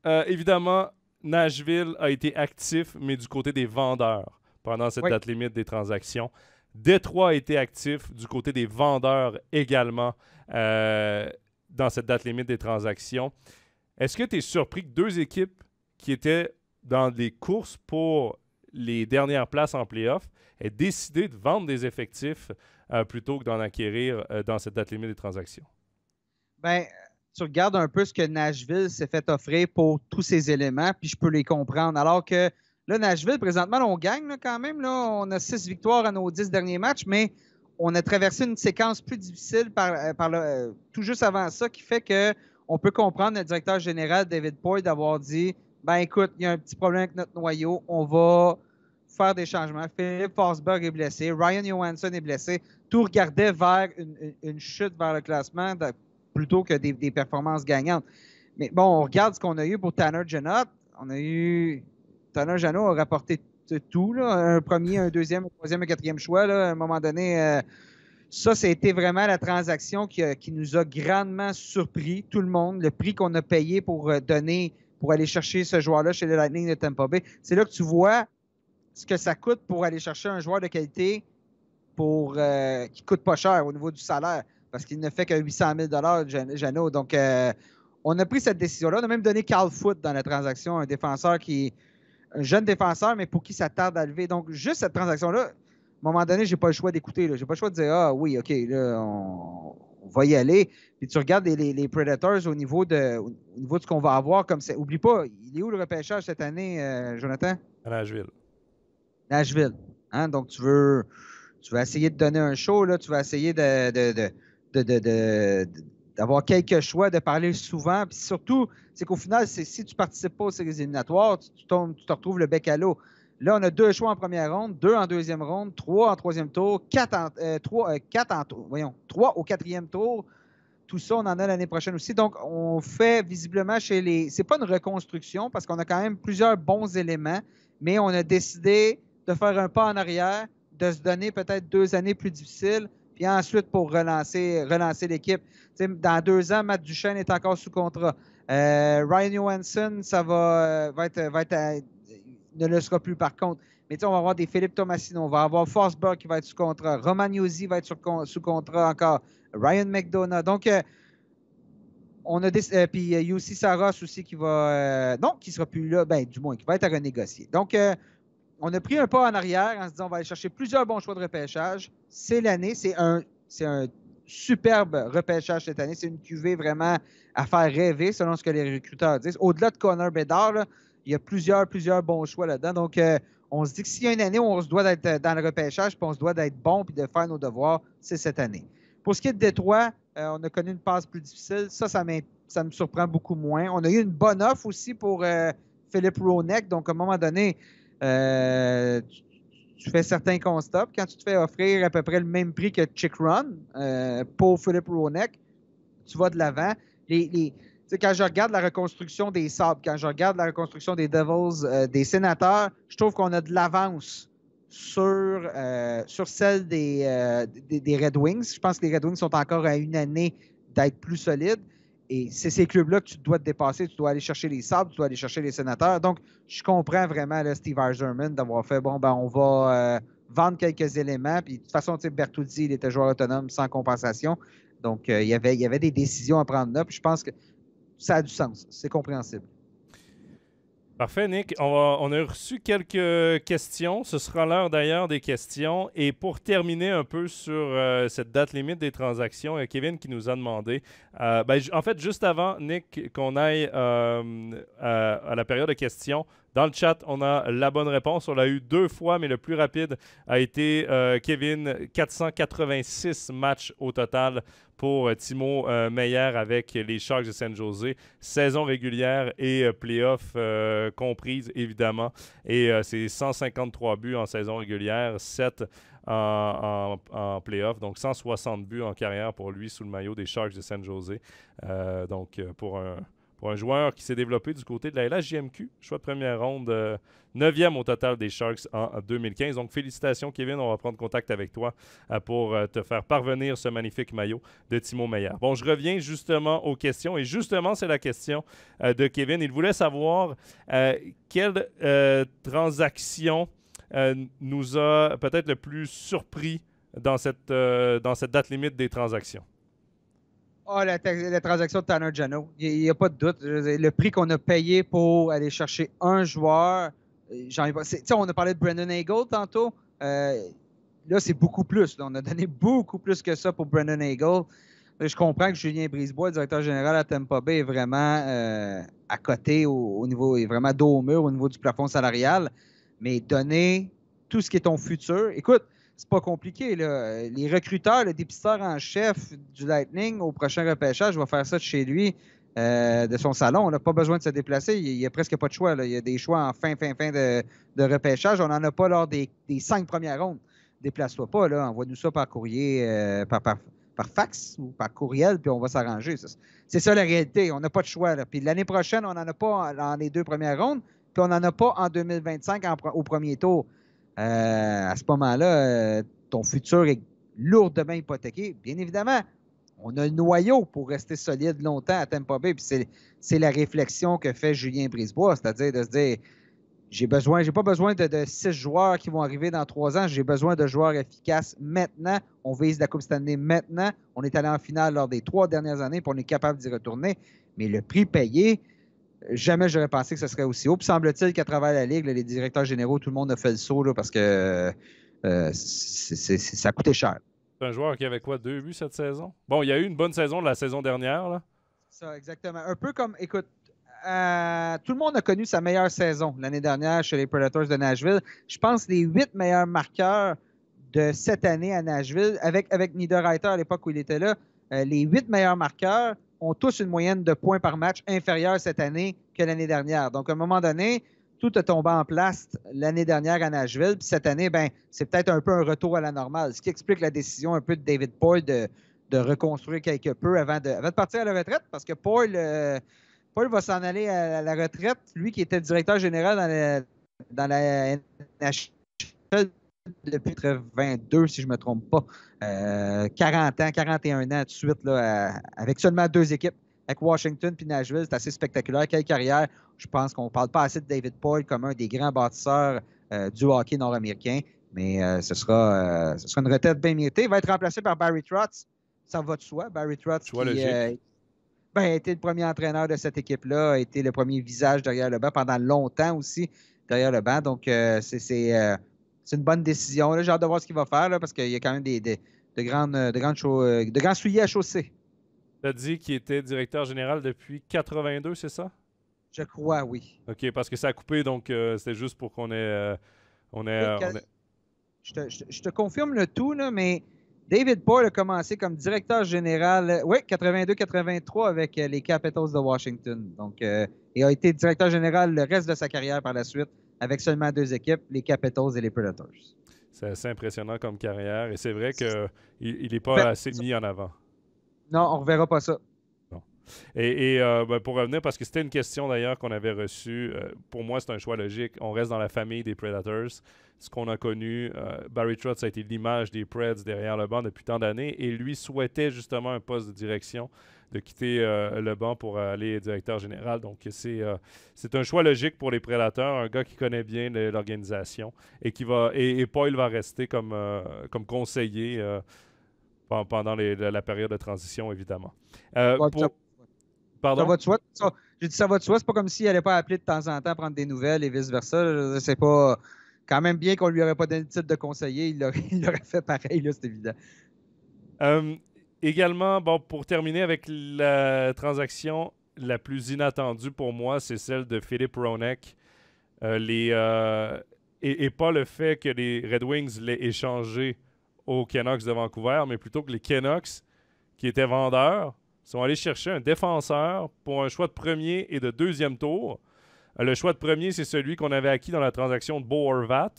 évidemment, Nashville a été actif, mais du côté des vendeurs pendant cette date limite des transactions. Détroit a été actif du côté des vendeurs également dans cette date limite des transactions. Est-ce que tu es surpris que deux équipes qui étaient dans des courses pour les dernières places en play-off aient décidé de vendre des effectifs plutôt que d'en acquérir dans cette date limite des transactions? Ben, tu regardes un peu ce que Nashville s'est fait offrir pour tous ces éléments, puis je peux les comprendre. Alors que là, Nashville, présentement, là, on gagne là, quand même. Là, on a 6 victoires à nos 10 derniers matchs, mais on a traversé une séquence plus difficile tout juste avant ça qui fait qu'on peut comprendre le directeur général David Poyle d'avoir dit « Ben écoute, il y a un petit problème avec notre noyau, on va faire des changements. » Philippe Forsberg est blessé, Ryan Johansson est blessé. Tout regardait vers une chute vers le classement plutôt que des performances gagnantes. Mais bon, on regarde ce qu'on a eu pour Tanner Jeannot. Tanner Jeannot a rapporté tout, là, un premier, un deuxième, un troisième, un quatrième choix. Là, à un moment donné, ça a été vraiment la transaction qui nous a grandement surpris, tout le monde. Le prix qu'on a payé pour aller chercher ce joueur-là chez le Lightning de Tampa Bay. C'est là que tu vois ce que ça coûte pour aller chercher un joueur de qualité qui ne coûte pas cher au niveau du salaire, parce qu'il ne fait que 800 000 Jeannot. Donc, on a pris cette décision-là. On a même donné Carl Foote dans la transaction, un jeune défenseur, mais pour qui ça tarde à lever. Donc, juste cette transaction-là, à un moment donné, j'ai pas le choix d'écouter. Je n'ai pas le choix de dire « Ah oui, OK, là, on va y aller. » Puis tu regardes les Predators au niveau de ce qu'on va avoir. Oublie pas, il est où le repêchage cette année, Jonathan? À Nashville. Nashville. Hein? Donc, tu veux essayer de donner un show, là, tu vas essayer d'avoir quelques choix, de parler souvent. Puis surtout, c'est qu'au final, si tu ne participes pas aux séries éliminatoires, tu te retrouves le bec à l'eau. Là, on a 2 choix en première ronde, 2 en deuxième ronde, 3 en troisième tour, 3 au quatrième tour. Tout ça, on en a l'année prochaine aussi. Donc, on fait visiblement c'est pas une reconstruction parce qu'on a quand même plusieurs bons éléments, mais on a décidé de faire un pas en arrière, de se donner peut-être 2 années plus difficiles, puis ensuite pour relancer l'équipe. T'sais, dans 2 ans, Matt Duchesne est encore sous contrat. Ryan Johansson, ne le sera plus par contre. Mais on va avoir des Philippe Tomasino, on va avoir Forsberg qui va être sous contrat, Roman Josi va être sous contrat encore, Ryan McDonough. Donc, on a puis Jussi Saros aussi qui va... qui ne sera plus là, du moins, qui va être à renégocier. Donc, on a pris un pas en arrière en se disant on va aller chercher plusieurs bons choix de repêchage. C'est l'année, c'est un superbe repêchage cette année. C'est une cuvée vraiment à faire rêver selon ce que les recruteurs disent. Au-delà de Connor Bedard, là, il y a plusieurs bons choix là-dedans. Donc, on se dit que s'il y a une année où on se doit d'être dans le repêchage puis on se doit d'être bon puis de faire nos devoirs, c'est cette année. Pour ce qui est de Détroit, on a connu une passe plus difficile. Ça me surprend beaucoup moins. On a eu une bonne offre aussi pour Philippe Ronek. Donc, à un moment donné, tu fais certains constats. Quand tu te fais offrir à peu près le même prix que Chick Run pour Philippe Ronek, tu vas de l'avant. Quand je regarde la reconstruction des Sabres, quand je regarde la reconstruction des Devils, des Sénateurs, je trouve qu'on a de l'avance sur celle des Red Wings. Je pense que les Red Wings sont encore à une année d'être plus solides. Et c'est ces clubs-là que tu dois te dépasser. Tu dois aller chercher les Sabres, tu dois aller chercher les Sénateurs. Donc, je comprends vraiment là, Steve Yzerman d'avoir fait, bon, ben, on va vendre quelques éléments. Puis, de toute façon, Bertuzzi, il était joueur autonome sans compensation. Donc, il y avait des décisions à prendre là. Puis, je pense que ça a du sens. C'est compréhensible. Parfait, Nick. On a reçu quelques questions. Ce sera l'heure d'ailleurs des questions. Et pour terminer un peu sur cette date limite des transactions, il y a Kevin qui nous a demandé, en fait, juste avant, Nick, qu'on aille à la période de questions, dans le chat, on a la bonne réponse. On l'a eu 2 fois, mais le plus rapide a été Kevin. 486 matchs au total pour Timo Meier avec les Sharks de San Jose. Saison régulière et playoff comprises, évidemment. Et c'est 153 buts en saison régulière, 7 en playoff. Donc 160 buts en carrière pour lui sous le maillot des Sharks de San Jose. Donc pour un joueur qui s'est développé du côté de la LHJMQ, choix de première ronde, 9e au total des Sharks en 2015. Donc, félicitations, Kevin. On va prendre contact avec toi pour te faire parvenir ce magnifique maillot de Timo Meier. Bon, je reviens justement aux questions. Et justement, c'est la question de Kevin. Il voulait savoir quelle transaction nous a peut-être le plus surpris dans cette date limite des transactions. La transaction de Tanner Jeannot, il n'y a pas de doute. Le prix qu'on a payé pour aller chercher un joueur, on a parlé de Brendan Hagel tantôt. Là, c'est beaucoup plus. Là. On a donné beaucoup plus que ça pour Brendan Hagel. Je comprends que Julien Brisebois, directeur général à Tampa Bay, est vraiment à côté au niveau, est vraiment dos au mur au niveau du plafond salarial. Mais donner tout ce qui est ton futur. Écoute, c'est pas compliqué. Là. Les recruteurs, le dépisteur en chef du Lightning au prochain repêchage va faire ça de chez lui, de son salon. On n'a pas besoin de se déplacer. Il n'y a presque pas de choix. Là. Il y a des choix en fin de repêchage. On n'en a pas lors des 5 premières rondes. Déplace-toi pas. Là. Envoie-nous ça par courrier, par fax ou par courriel, puis on va s'arranger. C'est ça la réalité. On n'a pas de choix. Là. Puis l'année prochaine, on n'en a pas dans les 2 premières rondes, puis on n'en a pas en 2025 au premier tour. À ce moment-là, ton futur est lourdement hypothéqué. Bien évidemment, on a le noyau pour rester solide longtemps à Tampa Bay. Puis c'est la réflexion que fait Julien Brisebois, c'est-à-dire de se dire, j'ai pas besoin de 6 joueurs qui vont arriver dans 3 ans. J'ai besoin de joueurs efficaces maintenant. On vise la Coupe Stanley maintenant. On est allé en finale lors des 3 dernières années, puis on est capable d'y retourner. Mais le prix payé, jamais j'aurais pensé que ce serait aussi haut. Puis semble-t-il qu'à travers la Ligue, les directeurs généraux, tout le monde a fait le saut là, parce que ça a coûté cher. C'est un joueur qui avait quoi, 2 buts cette saison? Bon, il y a eu une bonne saison de la saison dernière. Là. Ça, exactement. Un peu comme, écoute, tout le monde a connu sa meilleure saison l'année dernière chez les Predators de Nashville. Je pense que les 8 meilleurs marqueurs de cette année à Nashville, avec Niederreiter à l'époque où il était là, les 8 meilleurs marqueurs ont tous une moyenne de points par match inférieure cette année que l'année dernière. Donc, à un moment donné, tout a tombé en place l'année dernière à Nashville. Puis cette année, c'est peut-être un peu un retour à la normale, ce qui explique la décision un peu de David Poile de reconstruire quelque peu avant de partir à la retraite, parce que Poile va s'en aller à la retraite. Lui qui était directeur général dans la NHL depuis 22, si je ne me trompe pas. 40 ans, 41 ans tout de suite, là, avec seulement 2 équipes. Avec Washington puis Nashville, c'est assez spectaculaire. Quelle carrière. Je pense qu'on ne parle pas assez de David Poile comme un des grands bâtisseurs du hockey nord-américain. Mais ce sera une retraite bien méritée. Il va être remplacé par Barry Trotz. Ça va de soi. Barry Trotz qui a été le premier entraîneur de cette équipe-là, a été le premier visage derrière le banc pendant longtemps aussi derrière le banc. Donc, c'est une bonne décision. J'ai hâte de voir ce qu'il va faire là, parce qu'il y a quand même de grands souliers à chausser. Tu as dit qu'il était directeur général depuis 82, c'est ça? Je crois, oui. OK, parce que ça a coupé, donc c'était juste pour qu'on ait... Je te confirme le tout, là, mais David Poile a commencé comme directeur général, oui, 82-83 avec les Capitals de Washington. Donc, il a été directeur général le reste de sa carrière par la suite avec seulement 2 équipes, les Capitals et les Predators. C'est assez impressionnant comme carrière et c'est vrai qu'il n'est pas assez mis en avant. Non, on ne reverra pas ça. Non. Et pour revenir, parce que c'était une question d'ailleurs qu'on avait reçue, pour moi c'est un choix logique. On reste dans la famille des Predators. Ce qu'on a connu, Barry Trotz a été l'image des Preds derrière le banc depuis tant d'années et lui souhaitait justement un poste de direction, de quitter le banc pour aller directeur général. Donc c'est un choix logique pour les Prédateurs, un gars qui connaît bien l'organisation et Poile va rester comme conseiller pendant la période de transition, évidemment. Pardon? Ça va de soi. J'ai dit ça va de soi. C'est pas comme s'il n'allait pas appeler de temps en temps prendre des nouvelles et vice-versa. C'est pas quand même bien qu'on lui aurait pas donné le titre de conseiller. Il l'aurait fait pareil, là, c'est évident. Également, pour terminer avec la transaction la plus inattendue pour moi, c'est celle de Philippe Hronek. Et pas le fait que les Red Wings l'aient échangé aux Canucks de Vancouver, mais plutôt que les Canucks, qui étaient vendeurs, sont allés chercher un défenseur pour un choix de premier et de deuxième tour. Le choix de premier, c'est celui qu'on avait acquis dans la transaction de Bo Horvat.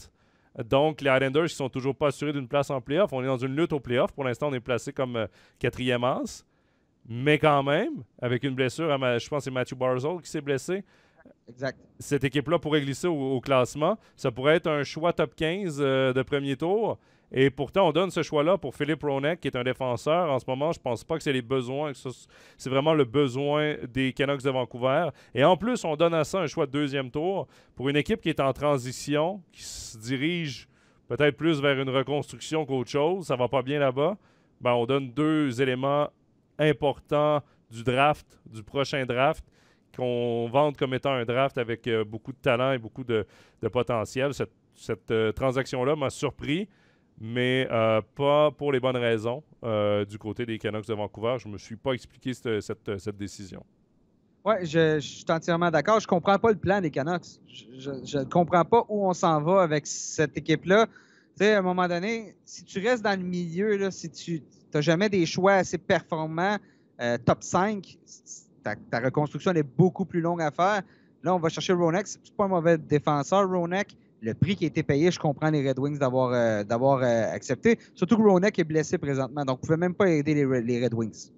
Donc, les Islanders ne sont toujours pas assurés d'une place en playoff. On est dans une lutte au playoff. Pour l'instant, on est placé comme quatrième as. Mais quand même, avec une blessure, je pense que c'est Matthew Barzal qui s'est blessé. Exact. Cette équipe-là pourrait glisser au classement. Ça pourrait être un choix top 15 de premier tour. Et pourtant, on donne ce choix-là pour Philippe Hronek, qui est un défenseur. En ce moment, je pense pas que c'est les besoins. C'est vraiment le besoin des Canucks de Vancouver. Et en plus, on donne à ça un choix de deuxième tour pour une équipe qui est en transition, qui se dirige peut-être plus vers une reconstruction qu'autre chose. Ça va pas bien là-bas. On donne 2 éléments importants du draft, du prochain draft, qu'on vante comme étant un draft avec beaucoup de talent et beaucoup de potentiel. Cette transaction-là m'a surpris, mais pas pour les bonnes raisons du côté des Canucks de Vancouver. Je ne me suis pas expliqué cette décision. Oui, je suis entièrement d'accord. Je ne comprends pas le plan des Canucks. Je ne comprends pas où on s'en va avec cette équipe-là. Tu sais, à un moment donné, si tu restes dans le milieu, là, si tu n'as jamais des choix assez performants, top 5, ta reconstruction est beaucoup plus longue à faire. Là, on va chercher Hronek. C'est pas un mauvais défenseur, Hronek. Le prix qui a été payé, je comprends les Red Wings d'avoir accepté. Surtout que Hronek est blessé présentement, donc vous ne pouvez même pas aider les Red Wings.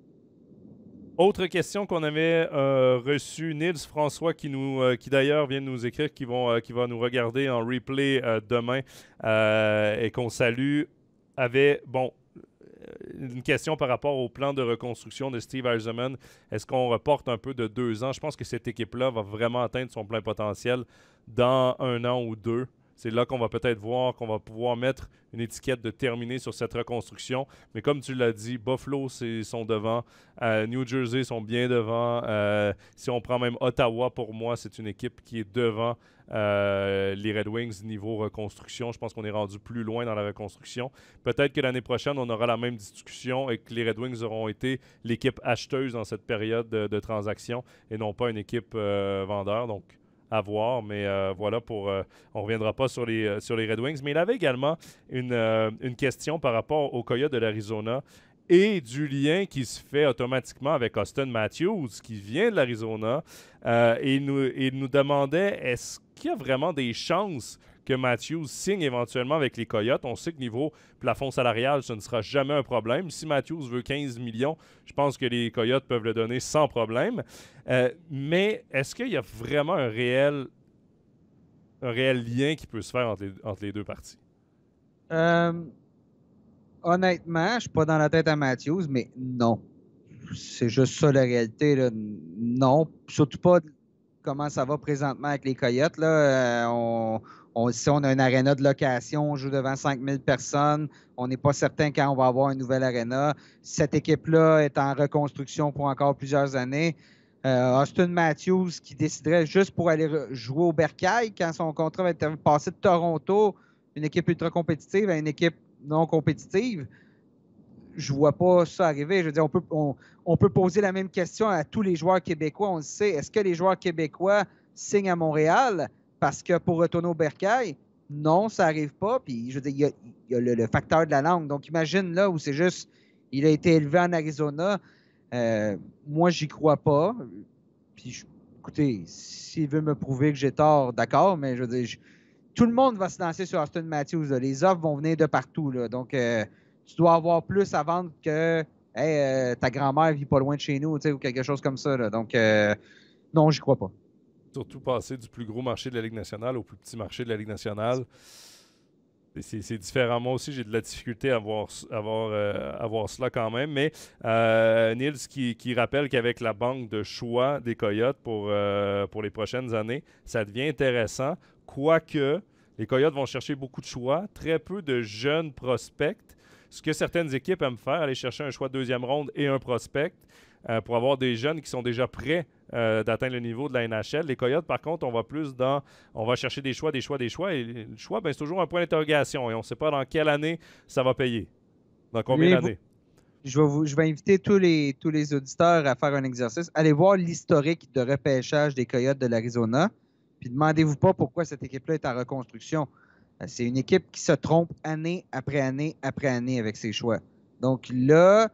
Autre question qu'on avait reçue, Nils François, qui d'ailleurs vient de nous écrire, qui va nous regarder en replay demain et qu'on salue, avait, une question par rapport au plan de reconstruction de Steve Yzerman. Est-ce qu'on reporte un peu de 2 ans? Je pense que cette équipe-là va vraiment atteindre son plein potentiel dans 1 an ou 2. C'est là qu'on va peut-être voir qu'on va pouvoir mettre une étiquette de terminé sur cette reconstruction. Mais comme tu l'as dit, Buffalo sont devant, New Jersey sont bien devant. Si on prend même Ottawa, pour moi, c'est une équipe qui est devant les Red Wings niveau reconstruction. Je pense qu'on est rendu plus loin dans la reconstruction. Peut-être que l'année prochaine, on aura la même discussion et que les Red Wings auront été l'équipe acheteuse dans cette période de transaction et non pas une équipe vendeur. Donc, à voir, mais voilà, on ne reviendra pas sur les Red Wings. Mais il avait également une question par rapport aux Coyotes de l'Arizona et du lien qui se fait automatiquement avec Auston Matthews, qui vient de l'Arizona. Et il nous demandait, est-ce qu'il y a vraiment des chances que Matthews signe éventuellement avec les Coyotes? On sait que niveau plafond salarial, ce ne sera jamais un problème. Si Matthews veut 15 millions, je pense que les Coyotes peuvent le donner sans problème. Mais est-ce qu'il y a vraiment un réel lien qui peut se faire entre les deux parties? Honnêtement, je ne suis pas dans la tête à Matthews, mais non. C'est juste ça la réalité, là. Non. Surtout pas comment ça va présentement avec les Coyotes. Là. Si on a une aréna de location, on joue devant 5000 personnes. On n'est pas certain quand on va avoir une nouvelle aréna. Cette équipe-là est en reconstruction pour encore plusieurs années. Auston Matthews qui déciderait juste pour aller jouer au Bercail quand son contrat va être passé de Toronto, une équipe ultra compétitive, à une équipe non compétitive. Je vois pas ça arriver. Je veux dire, on peut poser la même question à tous les joueurs québécois. On le sait. Est-ce que les joueurs québécois signent à Montréal parce que pour retourner au Bercail? Non, ça n'arrive pas. Puis, je veux dire, il y a le facteur de la langue. Donc, imagine là où c'est juste, il a été élevé en Arizona. Moi, j'y crois pas. Puis, écoutez, s'il veut me prouver que j'ai tort, d'accord, mais je veux dire, tout le monde va se lancer sur Austin Matthews. Là. Les offres vont venir de partout. Là. Donc, tu dois avoir plus à vendre que hey, ta grand-mère vit pas loin de chez nous, ou quelque chose comme ça. Là. Donc, non, j'y crois pas. Surtout passer du plus gros marché de la Ligue nationale au plus petit marché de la Ligue nationale. C'est différent. Moi aussi, j'ai de la difficulté à voir cela quand même. Mais Nils qui rappelle qu'avec la banque de choix des Coyotes pour les prochaines années, ça devient intéressant. Quoique, les Coyotes vont chercher beaucoup de choix, très peu de jeunes prospects. Ce que certaines équipes aiment faire, aller chercher un choix de deuxième ronde et un prospect pour avoir des jeunes qui sont déjà prêts d'atteindre le niveau de la NHL. Les Coyotes, par contre, on va chercher des choix. Et le choix, ben, c'est toujours un point d'interrogation et on ne sait pas dans quelle année ça va payer. Dans combien d'années? Je vais inviter tous les auditeurs à faire un exercice. Allez voir l'historique de repêchage des Coyotes de l'Arizona. Puis demandez-vous pas pourquoi cette équipe-là est en reconstruction. C'est une équipe qui se trompe année après année après année avec ses choix. Donc là,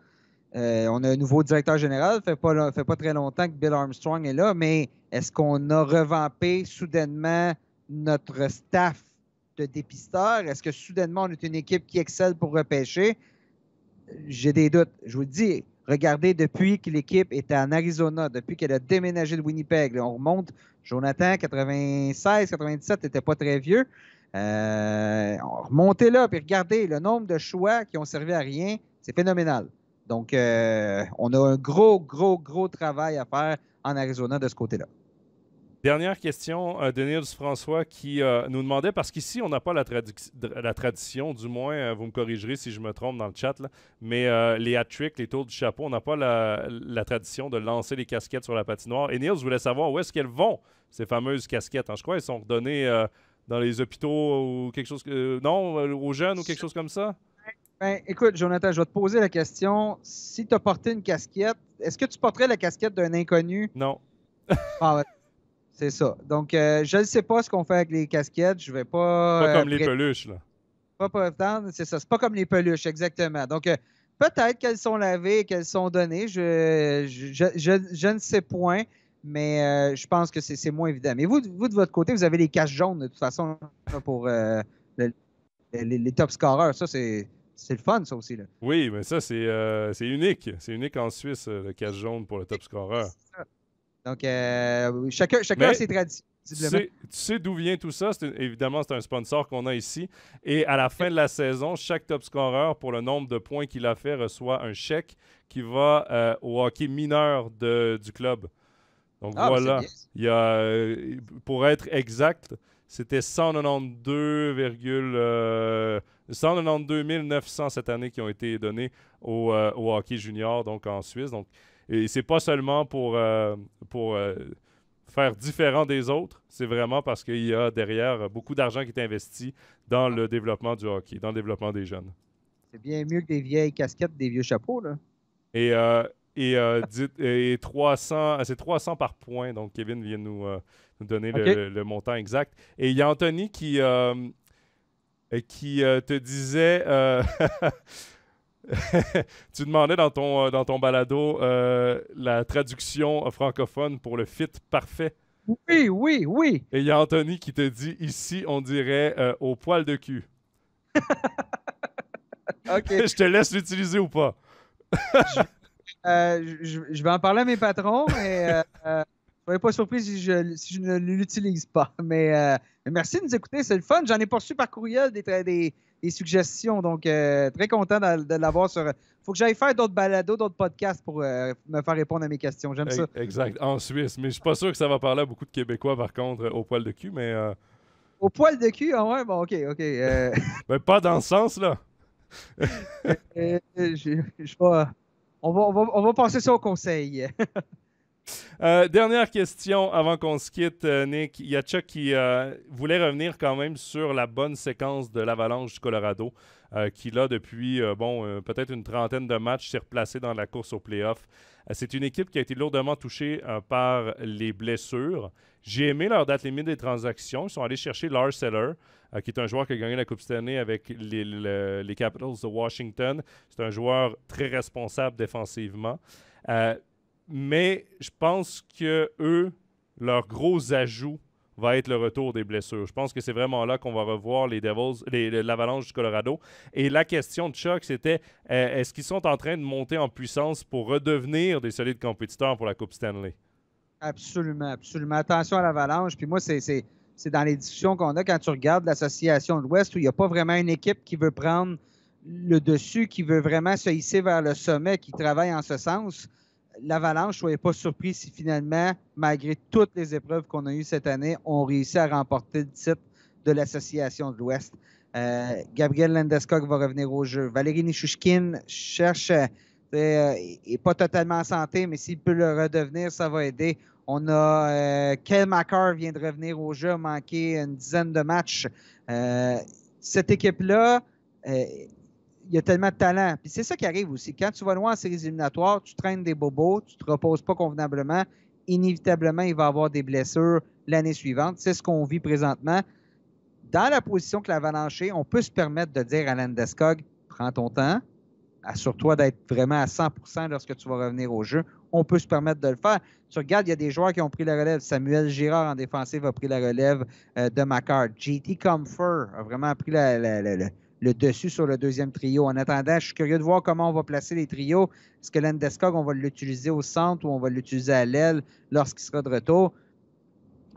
on a un nouveau directeur général. Fait pas très longtemps que Bill Armstrong est là, mais est-ce qu'on a revampé soudainement notre staff de dépisteurs? Est-ce que soudainement on est une équipe qui excelle pour repêcher? J'ai des doutes. Je vous le dis, regardez, depuis que l'équipe était en Arizona, depuis qu'elle a déménagé de Winnipeg, là, on remonte, Jonathan, 96, 97, n'était pas très vieux. Remontez là, puis regardez le nombre de choix qui ont servi à rien, c'est phénoménal. Donc, on a un gros travail à faire en Arizona de ce côté-là. Dernière question de Nils François qui nous demandait, parce qu'ici, on n'a pas la tradition, du moins, vous me corrigerez si je me trompe dans le chat, là, mais les hat-tricks, les tours du chapeau, on n'a pas la tradition de lancer les casquettes sur la patinoire. Et Nils, je voulais savoir où est-ce qu'elles vont, ces fameuses casquettes. Je crois qu'elles sont redonnées dans les hôpitaux ou quelque chose, aux jeunes ou quelque chose comme ça? Ben, écoute, Jonathan, je vais te poser la question. Si tu as porté une casquette, est-ce que tu porterais la casquette d'un inconnu? Non. Ah, c'est ça. Donc, je ne sais pas ce qu'on fait avec les casquettes. Je vais pas. Pas comme les peluches, là. Pas prétendre, c'est ça. C'est pas comme les peluches, exactement. Donc, peut-être qu'elles sont lavées, qu'elles sont données. Je ne sais point, mais je pense que c'est moins évident. Mais vous, de votre côté, vous avez les caches jaunes, de toute façon, pour les top scorers. Ça, c'est le fun, ça aussi. Là. Oui, mais ça, c'est unique. C'est unique en Suisse, le cache jaune pour le top scorer. Donc, chacun a ses traditions. Tu sais d'où vient tout ça? Évidemment, c'est un sponsor qu'on a ici. Et à la fin de la saison, chaque top scorer, pour le nombre de points qu'il a fait, reçoit un chèque qui va au hockey mineur du club. Donc voilà, il y a, pour être exact, c'était 192 900 cette année qui ont été donnés au hockey junior, donc en Suisse. Donc, et c'est pas seulement pour faire différent des autres, c'est vraiment parce qu'il y a derrière beaucoup d'argent qui est investi dans le développement du hockey, dans le développement des jeunes. C'est bien mieux que des vieilles casquettes, des vieux chapeaux, là. Et 300, c'est 300 par point, donc Kevin vient nous donner le montant exact. Et il y a Anthony qui te disait... tu demandais dans ton balado la traduction francophone pour le fit parfait. Oui. Et il y a Anthony qui te dit ici, on dirait au poil de cul. OK. Je te laisse l'utiliser ou pas? Je vais en parler à mes patrons, mais je ne serais pas surpris si je ne l'utilise pas. Mais merci de nous écouter, c'est le fun. J'en ai pas reçu par courriel des suggestions, donc très content de l'avoir sur... Faut que j'aille faire d'autres balados, d'autres podcasts pour me faire répondre à mes questions. J'aime ça. Exact, en Suisse. Mais je suis pas sûr que ça va parler à beaucoup de Québécois, par contre, au poil de cul, mais... Au poil de cul? Ah ouais? Bon, OK. Ben, pas dans ce sens-là. On va passer ça au conseil. Dernière question avant qu'on se quitte, Nick. Il y a Chuck qui voulait revenir quand même sur la bonne séquence de l'Avalanche du Colorado, qui là, depuis peut-être une trentaine de matchs, s'est replacé dans la course aux playoffs. C'est une équipe qui a été lourdement touchée par les blessures. J'ai aimé leur date limite des transactions. Ils sont allés chercher Lars Eller, qui est un joueur qui a gagné la Coupe Stanley avec les Capitals de Washington. C'est un joueur très responsable défensivement. Mais je pense que eux, leur gros ajout va être le retour des blessures. Je pense que c'est vraiment là qu'on va revoir les Devils, l'Avalanche du Colorado. Et la question de Chuck, c'était est-ce qu'ils sont en train de monter en puissance pour redevenir des solides compétiteurs pour la Coupe Stanley? Absolument, absolument. Attention à l'Avalanche. Puis moi, c'est dans les discussions qu'on a quand tu regardes l'association de l'Ouest où il n'y a pas vraiment une équipe qui veut prendre le dessus, qui veut vraiment se hisser vers le sommet, qui travaille en ce sens. L'Avalanche, soyez pas surpris si finalement, malgré toutes les épreuves qu'on a eues cette année, on réussit à remporter le titre de l'Association de l'Ouest. Gabriel Landeskog va revenir au jeu. Valérie Nichushkin cherche, n'est pas totalement en santé, mais s'il peut le redevenir, ça va aider. On a Kel Makar vient de revenir au jeu, a manqué une dizaine de matchs. Cette équipe-là, il y a tellement de talent. Puis c'est ça qui arrive aussi. Quand tu vas loin en séries éliminatoires, tu traînes des bobos, tu ne te reposes pas convenablement. Inévitablement, il va y avoir des blessures l'année suivante. C'est ce qu'on vit présentement. Dans la position que l'Avalanche est, on peut se permettre de dire à Landeskog, prends ton temps, assure-toi d'être vraiment à 100% lorsque tu vas revenir au jeu. On peut se permettre de le faire. Tu regardes, il y a des joueurs qui ont pris la relève. Samuel Girard en défensive a pris la relève de Makar. JT Compher a vraiment pris le dessus sur le deuxième trio. En attendant, je suis curieux de voir comment on va placer les trios. Est-ce que Landeskog, on va l'utiliser au centre ou on va l'utiliser à l'aile lorsqu'il sera de retour?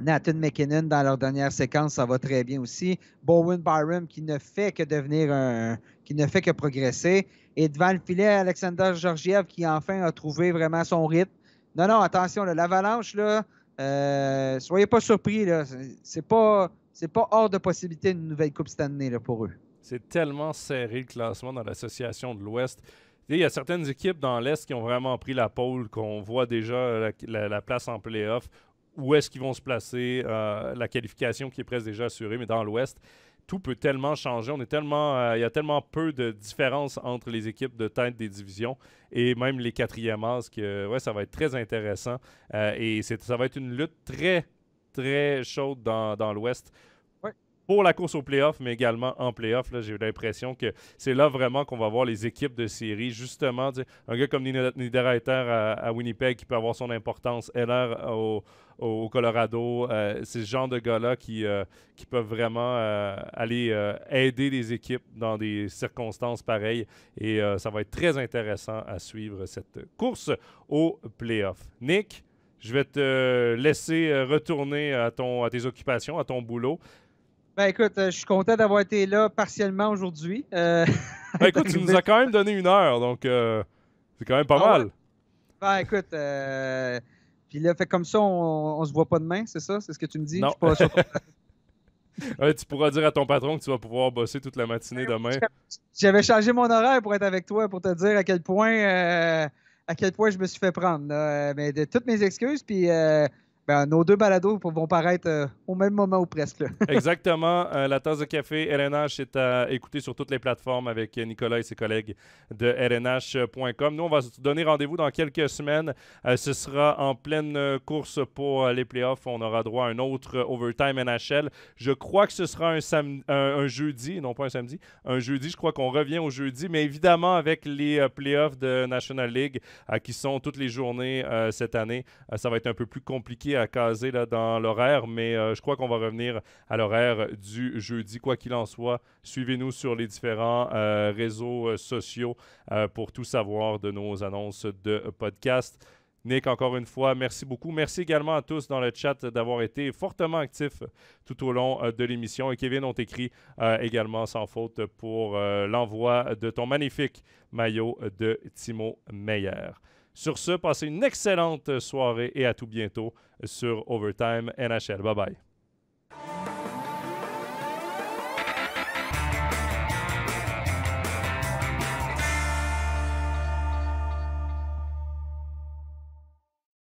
Nathan McKinnon, dans leur dernière séquence, ça va très bien aussi. Bowen Byram, qui ne fait que progresser. Et devant le filet, Alexander Georgiev, qui enfin a trouvé vraiment son rythme. Non, attention, l'Avalanche, soyez pas surpris. C'est pas hors de possibilité une nouvelle Coupe Stanley pour eux. C'est tellement serré le classement dans l'Association de l'Ouest. Il y a certaines équipes dans l'Est qui ont vraiment pris la pôle, qu'on voit déjà la place en play-off. Où est-ce qu'ils vont se placer, la qualification qui est presque déjà assurée, mais dans l'Ouest, tout peut tellement changer. Il y a tellement peu de différence entre les équipes de tête des divisions et même les quatrièmes as que ça va être très intéressant. Et ça va être une lutte très, très chaude dans l'Ouest. Pour la course au play-off, mais également en play-off, j'ai l'impression que c'est là vraiment qu'on va voir les équipes de série. Justement, un gars comme Niederreiter à Winnipeg qui peut avoir son importance, Eller au Colorado, c'est ce genre de gars-là qui peuvent vraiment aller aider les équipes dans des circonstances pareilles. Et ça va être très intéressant à suivre cette course au play-off. Nick, je vais te laisser retourner à tes occupations, à ton boulot. Ben écoute, je suis content d'avoir été là partiellement aujourd'hui. Écoute, tu nous as quand même donné 1 heure, donc c'est quand même pas mal. Ouais. Ben écoute, puis là, fait comme ça, on se voit pas demain, c'est ça? C'est ce que tu me dis? Non. Je suis pas Ouais, tu pourras dire à ton patron que tu vas pouvoir bosser toute la matinée demain. J'avais changé mon horaire pour être avec toi, pour te dire à quel point je me suis fait prendre. Mais de toutes mes excuses, puis nos 2 balados vont paraître au même moment ou presque. Là. Exactement. La tasse de café RNH est à écouter sur toutes les plateformes avec Nicolas et ses collègues de rnh.com. Nous, on va se donner rendez-vous dans quelques semaines. Ce sera en pleine course pour les playoffs. On aura droit à un autre Overtime NHL. Je crois que ce sera un jeudi, non pas un samedi. Un jeudi, je crois qu'on revient au jeudi, mais évidemment avec les playoffs de National League qui sont toutes les journées cette année. Ça va être un peu plus compliqué à caser là, dans l'horaire, mais je crois qu'on va revenir à l'horaire du jeudi. Quoi qu'il en soit, suivez-nous sur les différents réseaux sociaux pour tout savoir de nos annonces de podcast. Nick, encore une fois, merci beaucoup. Merci également à tous dans le chat d'avoir été fortement actifs tout au long de l'émission. Et Kevin, on t'écrit également sans faute pour l'envoi de ton magnifique maillot de Timo Meier. Sur ce, passez une excellente soirée et à tout bientôt sur Overtime NHL. Bye bye.